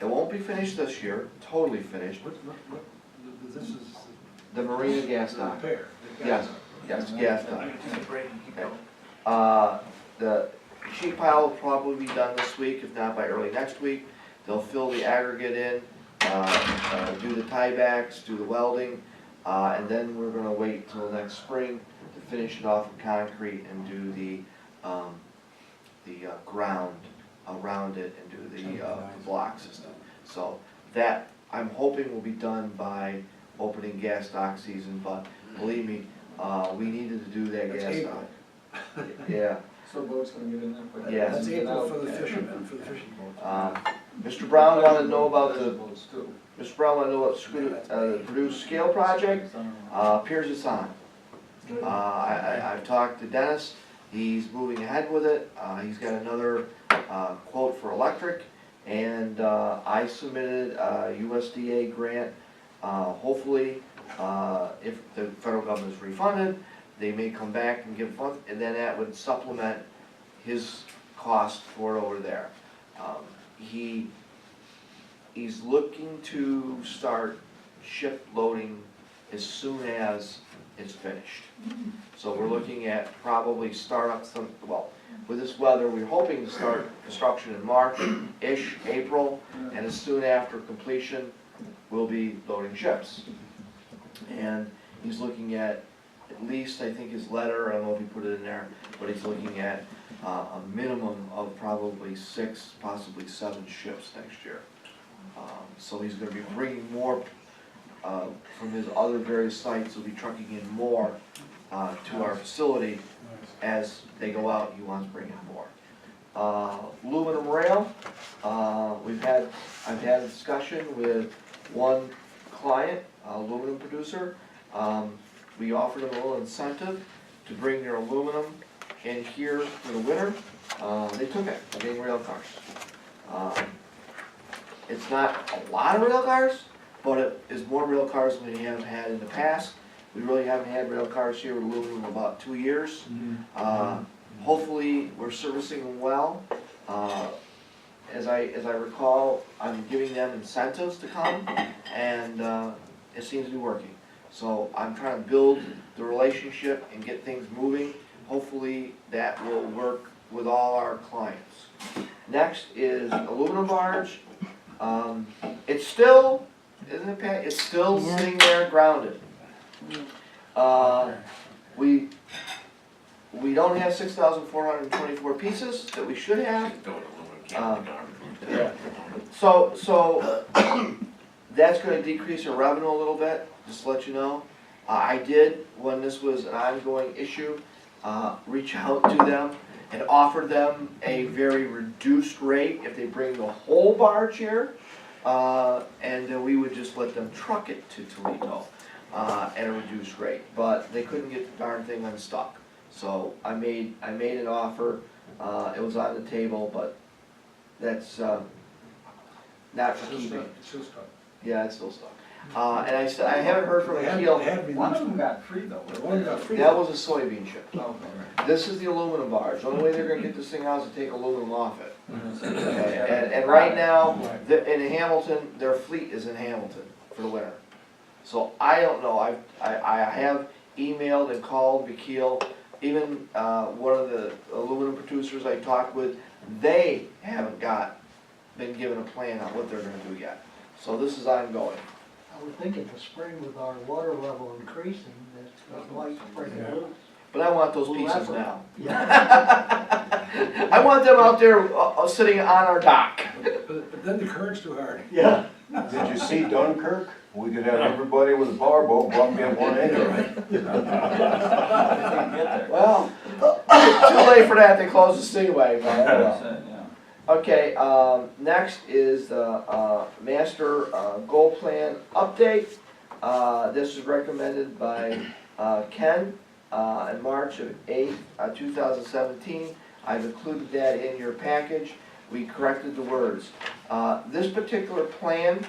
It won't be finished this year, totally finished. This is The Marina gas dock. repair. Yes, yes, gas dock. The sheet pile will probably be done this week, if not by early next week. They'll fill the aggregate in, do the tiebacks, do the welding, and then we're gonna wait till next spring to finish it off with concrete and do the ground around it and do the block system. So that, I'm hoping will be done by opening gas dock season, but believe me, we needed to do that That's gas April. dock. Yeah. So boats gonna get in there quick. Yeah. That's April for the fishermen, for the fishing boats. Mr. Brown wanted to know about Pleasure the, boats too. Mr. Brown wanted to know about the Purdue scale project. Appears it's on. I've talked to Dennis, he's moving ahead with it, he's got another quote for electric, and I submitted a USDA grant. Hopefully, if the federal government is refunded, they may come back and give funds, and then that would supplement his cost for it over there. He's looking to start ship loading as soon as it's finished. So we're looking at probably start up some, well, with this weather, we're hoping to start construction in March-ish, April, and as soon after completion, we'll be loading ships. And he's looking at least, I think his letter, I don't know if he put it in there, but he's looking at a minimum of probably 6, possibly 7 ships next year. So he's gonna be bringing more from his other various sites, he'll be trucking in more to our facility as they go out, he wants to bring in more. Aluminum rail, I've had a discussion with one client, aluminum producer. We offered them a little incentive to bring their aluminum in here for the winter. They took it, they're getting rail cars. It's not a lot of rail cars, but it is more rail cars than we have had in the past. We really haven't had rail cars here with aluminum in about 2 years. Hopefully, we're servicing them well. As I recall, I'm giving them incentives to come, and it seems to be working. So I'm trying to build the relationship and get things moving. Hopefully, that will work with all our clients. Next is aluminum barge. It's still, isn't it, Pat? It's still sitting there grounded. We don't have 6,424 pieces that we should have. Yeah. So that's gonna decrease our revenue a little bit, just to let you know. I did, when this was an ongoing issue, reach out to them and offer them a very reduced rate if they bring the whole barge here. And then we would just let them truck it to Toledo at a reduced rate. But they couldn't get the darn thing unstuck. So I made an offer, it was on the table, but that's not for keeping. It's still stuck. Yeah, it's still stuck. And I haven't heard from They had Akil. released One of them got free though. One got free. That was a soybean chip. Oh, This is the aluminum barge. The only way they're gonna get this thing out is to take aluminum off it. okay. Okay, and right now, in Hamilton, their fleet is in Hamilton for the winter. So I don't know, I have emailed and called Bakil, even one of the aluminum producers I talked with, they haven't been given a plan on what they're gonna do yet. So this is ongoing. I would think in the spring with our water level increasing, that might bring it loose. But I want those Well, pieces that's what- now. Yeah. I want them out there sitting on our dock. But then the current's too hard. Yeah. Did you see Dunkirk? We could have everybody with a powerboat go up and get one anyway. Well, too late for that, they closed the Seaway, but oh well. Okay, next is the master goal plan update. This is recommended by Ken in March of 8th, 2017. I've included that in your package. We corrected the words. This particular plan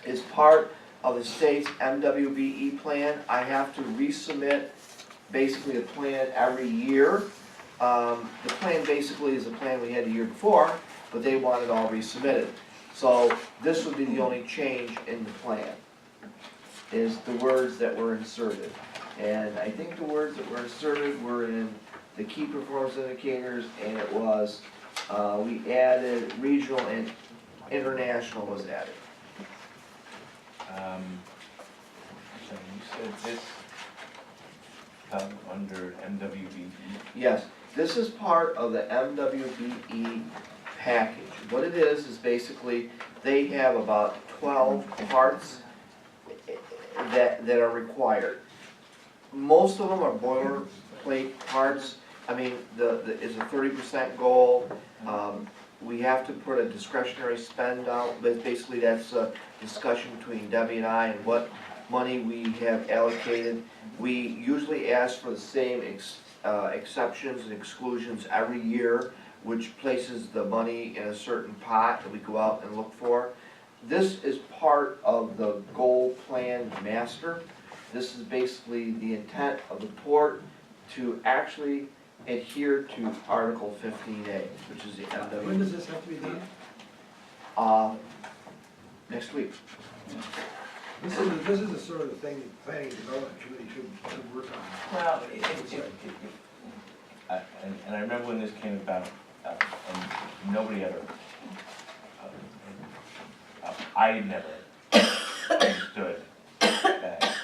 is part of the state's MWBE plan. I have to resubmit basically a plan every year. The plan basically is the plan we had the year before, but they want it all resubmitted. So this would be the only change in the plan, is the words that were inserted. And I think the words that were inserted were in the key performance indicators, and it was, we added regional and international was added. So you said this come under MWBE? Yes, this is part of the MWBE package. What it is basically, they have about 12 parts that are required. Most of them are boilerplate parts. I mean, it's a 30% goal. We have to put a discretionary spend out, but basically that's a discussion between Debbie and I and what money we have allocated. We usually ask for the same exceptions and exclusions every year, which places the money in a certain pot that we go out and look for. This is part of the goal plan master. This is basically the intent of the port to actually adhere to Article 15A, which is the MW. When does this have to be done? Next week. This is the sort of thing the planning and development committee should work on. Well, and I remember when this came about, and nobody ever, I never understood that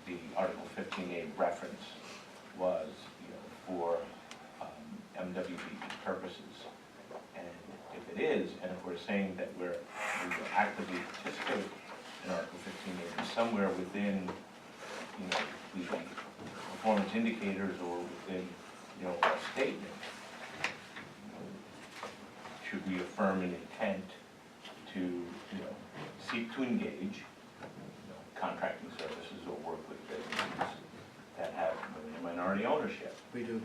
the Article 15A reference was, for MWBE purposes. And if it is, and if we're saying that we will actively participate in Article 15A, somewhere within, the performance indicators or within you know, a statement. Should we affirm an intent to, you know, seek to engage, you know, contracting services or work with businesses that have minority ownership? We do.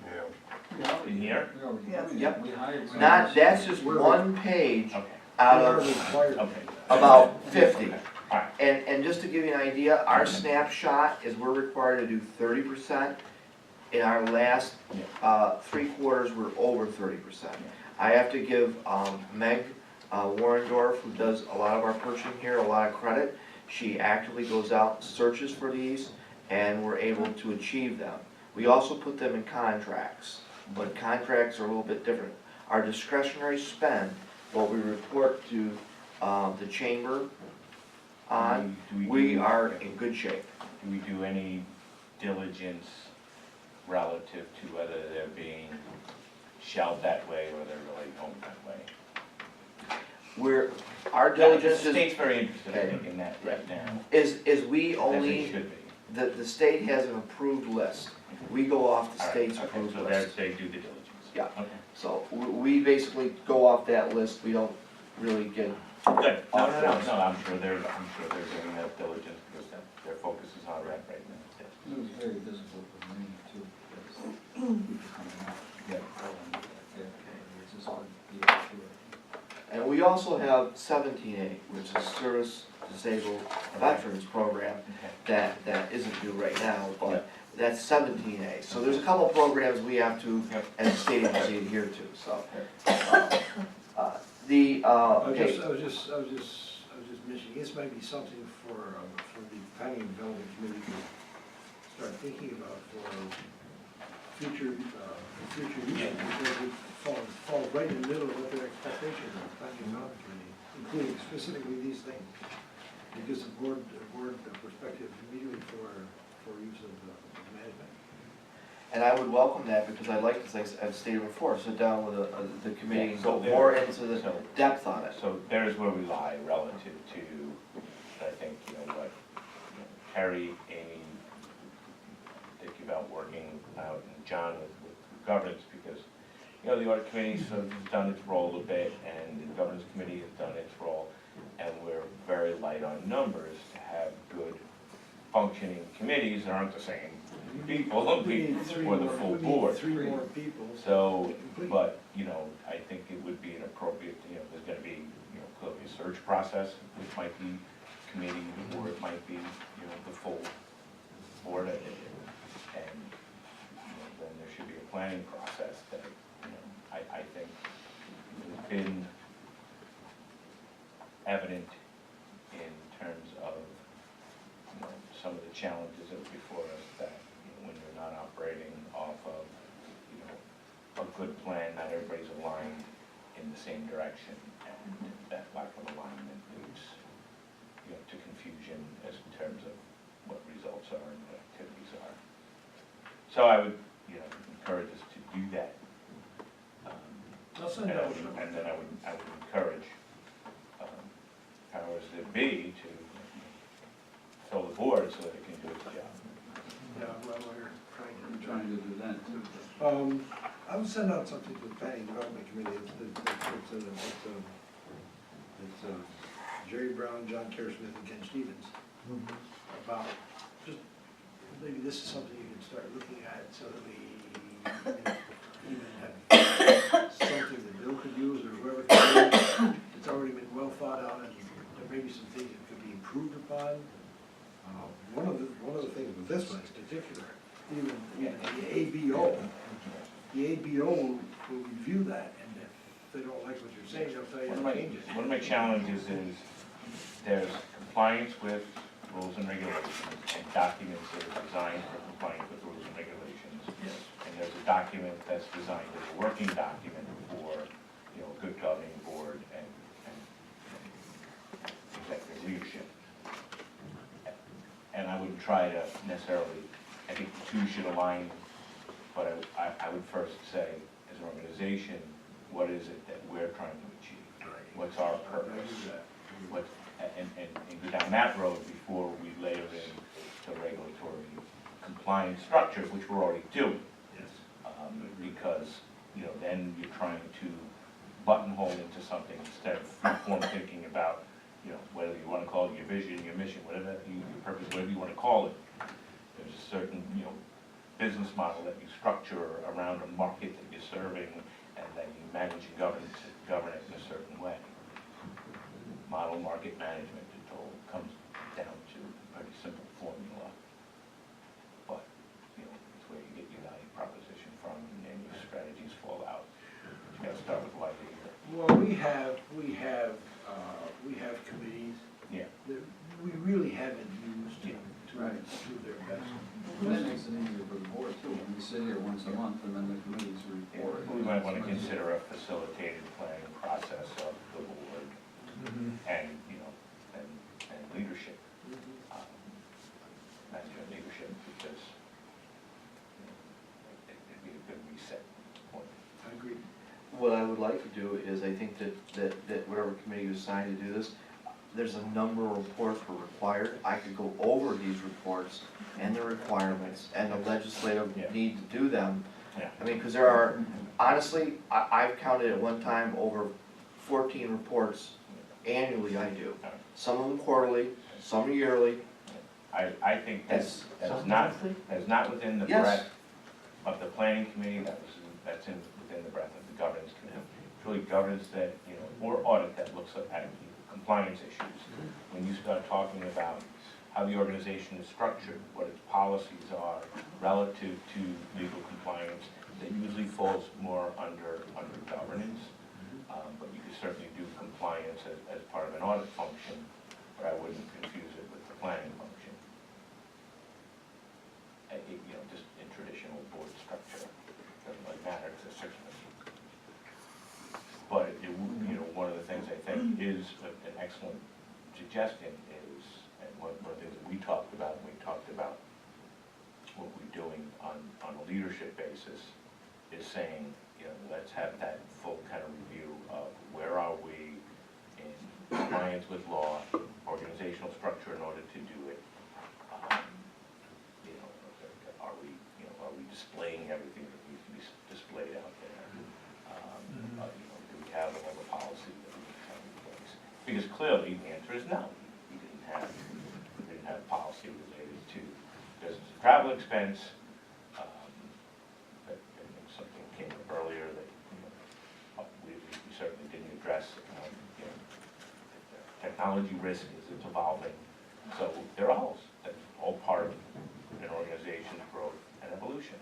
In here? Yes. Yep. We hired some- Not, that's just one page Okay, out We are of required. okay. about 50. Okay, all right. And just to give you an idea, our snapshot is we're required to do 30%. In our last, 3 quarters, we're over 30%. I have to give, Meg, Warrendorf, who does a lot of our purchasing here, a lot of credit. She actively goes out, searches for these, and we're able to achieve them. We also put them in contracts, but contracts are a little bit different. Our discretionary spend, what we report to, the chamber on, Do we are in good shape. Do we do any diligence relative to whether they're being shelled that way or they're really owned that way? Our diligence The is, state's very interested, I think, in that right now, is we as they only, should be. the state has an approved list. We go off the All right, state's okay, approved so list. they do the diligence. Yeah. Okay. So we basically go off that list, we don't really get, Good, no, I'm sure they're doing that diligence because their focus is on that right now. Yes. It was very visible for me too, because people coming out. Yeah. Which is hard to get through it. and we also have 17A, which is Service Disabled Veterans Program, Okay. that isn't due right now, but that's 17A. So there's a couple programs we have to, as a state agency, adhere to, so. Okay. I was just mentioning, this might be something for the planning and development committee to start thinking about for future use, because it falls right in the middle of what their expectations are, the planning and development committee, including specifically these things. It gives the board perspective immediately for use of management. And I would welcome that, because I'd like to, as I've stated before, sit down with the committee and go So more there- into the so- depth on it. So there's where we lie relative to, I think, you know, what Terry, Amy, think about working out, and John with governance, because, you know, the audit committee sort of has done its role a bit, and the governance committee has done its role, and we're very light on numbers to have good functioning committees that aren't the same people We need three for the more- full we need board. three more people. So, to complete. but, you know, I think it would be an appropriate, you know, there's gonna be, you know, clearly a search process, which might be committee, or it might be, you know, the full board, and, you know, then there should be a planning process that, you know, I think has been evident in terms of, you know, some of the challenges that are before us, that, you know, when you're not operating off of, you know, a good plan, not everybody's aligned in the same direction, and that lack of alignment leads, you know, to confusion as in terms of what results are and what activities are. So I would, you know, encourage us to do that. I'll send And out. and then I would encourage powers that be to fill the board so that it can do its job. Yeah, well, we're trying I'm to. trying to do that too. I would send out something to the planning and development committee, it's Jerry Brown, John Kerrsmith, and Ken Stevens, about, just, maybe this is something you can start looking at, so that we even have something that Bill could use, or whoever could use. It's already been well thought out, and there may be some things that could be improved upon. One of the things with this one in particular, even the ABO will review that, and if they don't like what you're saying, they'll tell you to change it. One of my challenges is there's compliance with rules and regulations and documents that are designed for compliance with rules and regulations. Yes. And there's a document that's designed as a working document for, you know, a good governing board and executive leadership. And I wouldn't try to necessarily, I think the two should align, but I would first say, as an organization, what is it that we're trying to achieve? What's our purpose? What, and go down that road before we layer in the regulatory compliance structures, which we're already doing. Yes. because, you know, then you're trying to buttonhole into something instead of free-form thinking about, you know, whether you wanna call it your vision, your mission, whatever, your purpose, whatever you wanna call it. There's a certain, you know, business model that you structure around a market that you're serving, and then you manage and govern it in a certain way. Model market management, it all comes down to a pretty simple formula. But, you know, it's where you get your value proposition from, and then your strategies fall out. You gotta start with why you're here. Well, we have committees Yeah. that we really haven't used to Right. do their best. And that makes it easier for the board too, when we sit here once a month and then the committees report. We might wanna consider a facilitated planning process of the board and, you know, and leadership, management leadership, because, you know, it'd be a good reset point. I agree. What I would like to do is, I think that whatever committee is assigned to do this, there's a number of reports were required. I could go over these reports and the requirements and the legislative Yeah. need to do them. Yeah. I mean, because there are, honestly, I've counted at one time over 14 reports annually I do. Some of them quarterly, some yearly. I think that's not within the Yes. breadth of the planning committee, that's within the breadth of the governance committee. It's really governance that, you know, or audit that looks at compliance issues. When you start talking about how the organization is structured, what its policies are relative to legal compliance, that usually falls more under governance. But you could certainly do compliance as part of an audit function, but I wouldn't confuse it with the planning function. You know, just in traditional board structure, doesn't really matter, it's a six-man. But, you know, one of the things I think is an excellent suggestion is, and one of the things that we talked about when we talked about what we're doing on a leadership basis, is saying, you know, let's have that full kind of review of where are we in compliance with law, organizational structure in order to do it. You know, are we displaying everything that needs to be displayed out there? You know, do we have all the policy that we have in place? Because clearly, the answer is no. We didn't have policy related to business and travel expense. I think something came up earlier that, you know, we certainly didn't address, you know, technology risk as it's evolving. So that's all part of an organization's growth and evolution.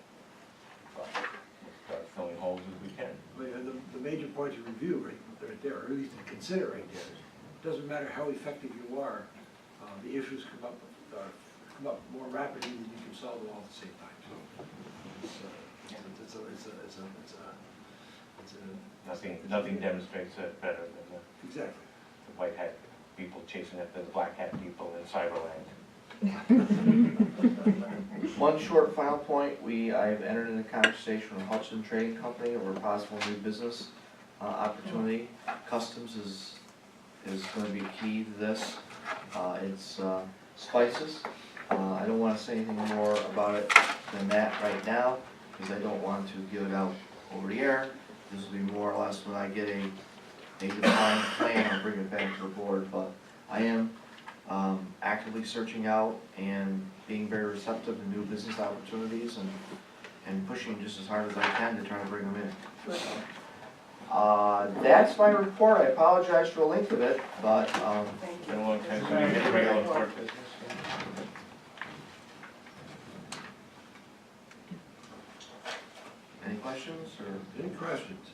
But we'll start filling holes as we can. Well, yeah, the major points of review right there, or at least to consider right there. It doesn't matter how effective you are, the issues come up more rapidly than you can solve them all at the same time. So Nothing demonstrates that better than exactly. the white hat people chasing after the black hat people in Cyberland. One short final point, I've entered into conversation with Hudson Trading Company over a possible new business opportunity. Customs is gonna be key to this. It's spices. I don't wanna say anything more about it than that right now, because I don't want to give it out over the air. This will be more or less when I get a defined plan, I'll bring it back to the board, but I am actively searching out and being very receptive to new business opportunities and pushing just as hard as I can to try to bring them in. That's my report. I apologize for the length of it, but It's been a long time since we had regular court business. any questions or? Any questions?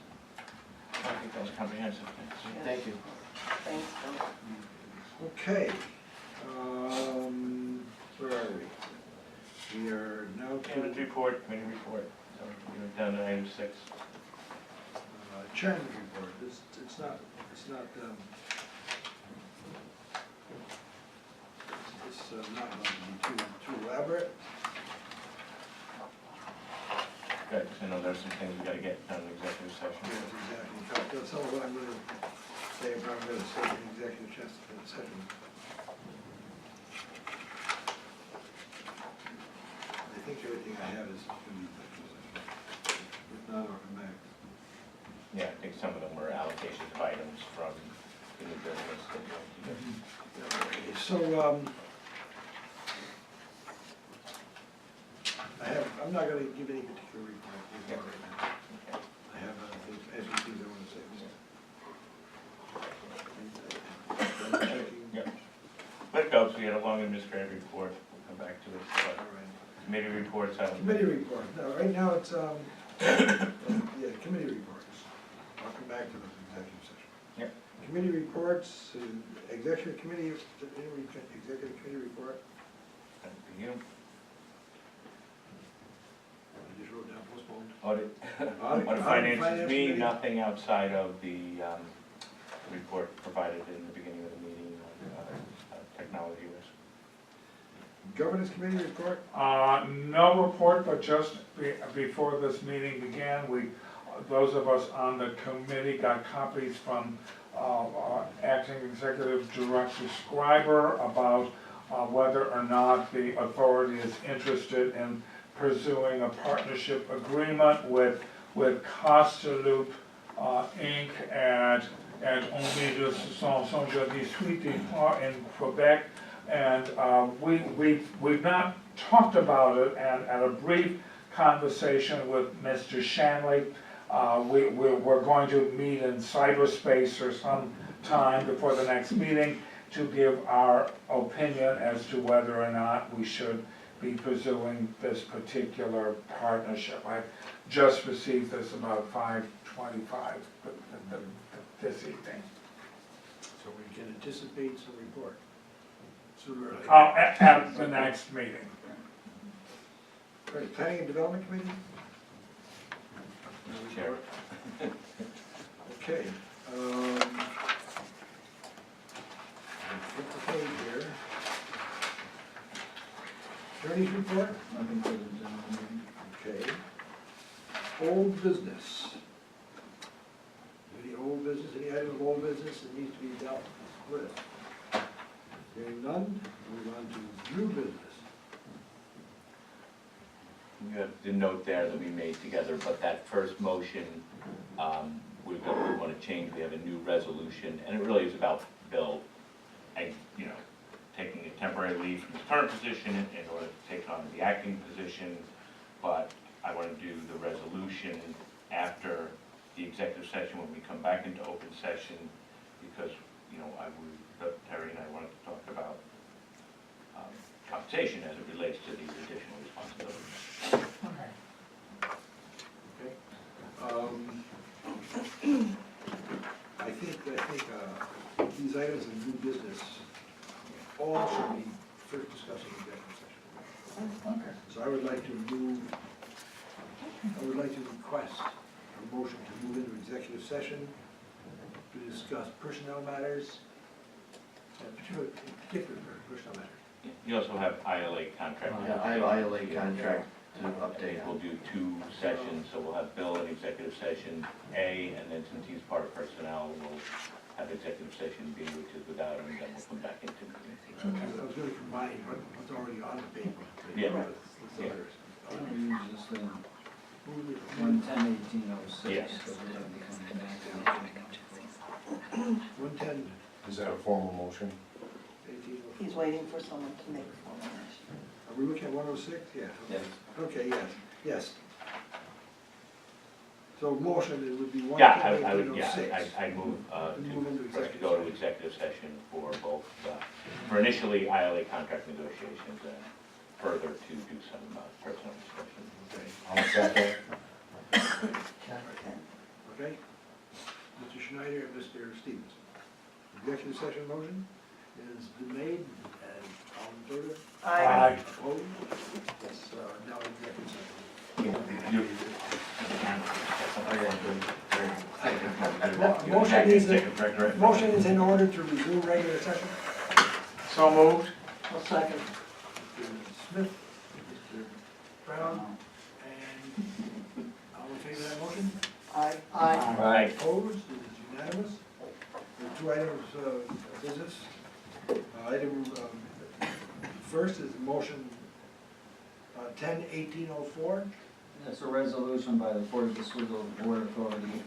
I think that was comprehensive. Thank you. Thanks, Bill. Okay, where are we? We are now Chairman's to report, committee report, so we're down to item 6. chairman's report. It's not going to be too elaborate. Good, 'cause I know there's some things we gotta get done in executive Yes, session. exactly. In fact, that's all what I'm going to say, I'm going to say in executive session. I think everything I have is going to be executive session. No, come back. Yeah, I think some of them were allocations of items from the new business that you know, Okay, so, I'm not gonna give any particular report right now. I have other things, I have some things I wanna say. I'm checking. Yep. Let it go, so we had a long administrative report, we'll come back to it, All but right. committee reports, I don't. Committee report, no, right now it's, yeah, committee reports. I'll come back to those executive session. Yep. Committee reports, executive committee report, That'd be you. I just wrote down postponed. Audit, Audit audit finances, finance me, committee. nothing outside of the report provided in the beginning of the meeting on technology risk. Governance committee report, No report, but just before this meeting began, those of us on the committee got copies from Acting Executive Director Scriber about whether or not the authority is interested in pursuing a partnership agreement with Costeloup Inc. at Only de Saint-Jean-de-Suite in Quebec. And we've not talked about it, and at a brief conversation with Mr. Shanley, we're going to meet in cyberspace or some time before the next meeting to give our opinion as to whether or not we should be pursuing this particular partnership. I've just received this about 5:25 this evening. so we can anticipate some report sooner or later. At the next meeting. All right, planning and development committee? No Chair. report? Okay, flip the page here. Attorney's report? Nothing for the general meeting. Okay. Old business. Any old business, any item of old business that needs to be dealt with? Hearing none, move on to new business. You have the note there that we made together, but that first motion, we want to change, we have a new resolution, and it really is about Bill, taking a temporary leave from his current position in order to take on the acting position, but I want to do the resolution after the executive session, when we come back into open session, because, Terry and I wanted to talk about compensation as it relates to these additional responsibilities. Okay. I think these items of new business all should be first discussed in executive session. Okay. So I would like to request a motion to move into executive session to discuss personnel matters, in particular personnel matters. You also have ILA contract. Yeah, I have ILA contract to update. We'll do 2 sessions, so we'll have Bill in executive session A, and then since he's part of personnel, we'll have executive session B, which is without him, and then we'll come back into I was going to combine what's already on the paper. Yeah. With Yeah. others. Why don't we use this thing, Move it. 110-1806, Yes. so we'll have to come back to 110, Is that a formal motion? 18. He's waiting for someone to make a formal motion. Are we looking at 106? Yeah. Yes. Okay, yes. So motion, it would be Yeah, 110, I would, 1806. I move Move into for us to executive go to session. executive session for both, for initially ILA contract negotiations and further to do some personal discussion. Okay. I'll second. Okay? Mr. Schneider and Mr. Stevens. Executive session motion has been made, and all in favor? Aye. Opposed? Yes, now executive session. Motion is in order to resume regular session. So moved. A second. Mr. Smith, Mr. Brown, and all in favor of that motion? Aye. Right. Opposed? It is unanimous. There are 2 items of business. Item first is motion 10-1804. That's a resolution by the Port of Oswego Board Authority,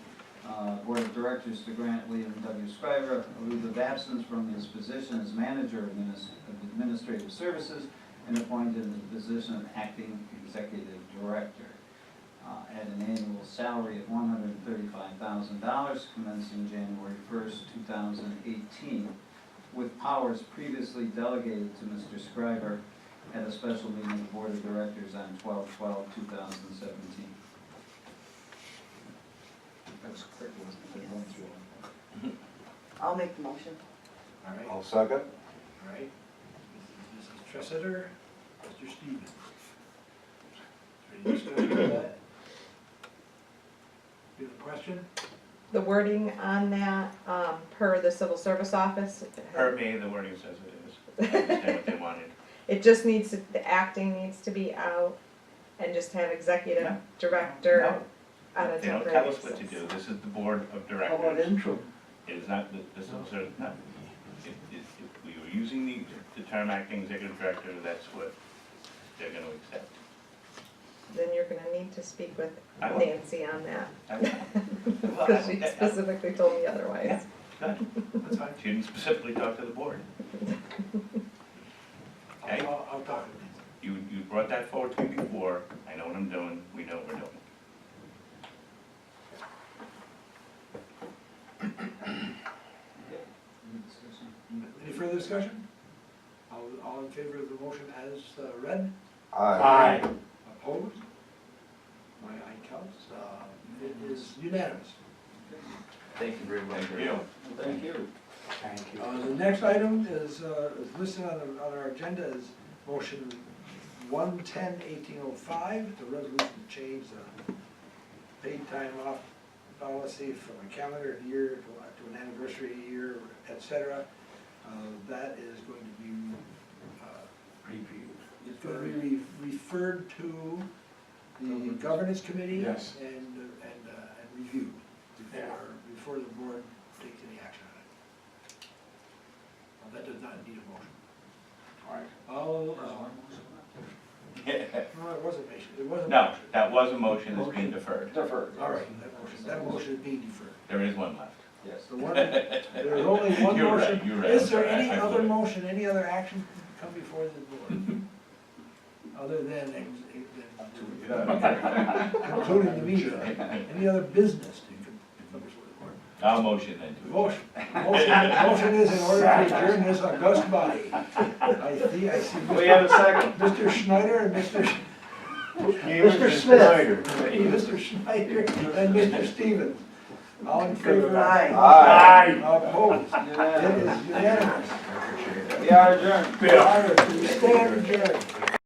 Board of Directors to grant William W. Scriver a leave of absence from his position as manager of administrative services and appointed in the position of acting executive director at an annual salary of $135,000 commencing January 1st, 2018, with powers previously delegated to Mr. Scriver at a special meeting of the Board of Directors on 12/12/2017. That's quick, wasn't it? Going through them. I'll make the motion. All right, I'll second. all right. Mrs. Tressiter, Mr. Stevens. Any discussion on that? You have a question? The wording on that, per the civil service office. Per me, the wording says it is. I understand what they wanted. It just needs to, the acting needs to be out and just have executive No. director on a They don't temporary tell us what to basis. do. This is the board of How about directors. interim? It is not, this is sort of, no. If we were using the term acting executive director, that's what they're gonna accept. Then you're gonna need to speak with I will. Nancy on that. I will. Because she specifically told me otherwise. Yeah. Good, that's fine. She didn't specifically talk to the board. Okay. I'll talk to you. You brought that forward to me before. I know what I'm doing. We know what we're doing. Any discussion? Any further discussion? All in favor of the motion as read? Aye. Opposed? My eye counts. It is unanimous. Thank you very much. Thank you. Thank you. Thank you. The next item is listed on our agenda is motion 110-1805, the resolution to change the paid time off policy from a calendar year to an anniversary year, et cetera. That is going to be reviewed. It's going to be referred to the governance committee Yes. and reviewed Yeah. before the board takes any action on it. That does not need a motion. All right. No, it wasn't motion, it wasn't No, motion. that was a motion that's being deferred. Deferred. All right, that motion is being deferred. There is one left. Yes. The one, there's only one You're right, motion. you're right. Is there I'm sorry, any I other blew it. motion, any other action come before the board? Other than, including the media, any other business to come before the board? I'll motion then to. Motion is in order to adjourn this august body. I see We have a second. Mr. Schneider and Mr. Mr. Smith. Mr. Schneider and Mr. Stevens. All in favor? Aye. Opposed? It is unanimous. We are adjourned. We stand adjourned.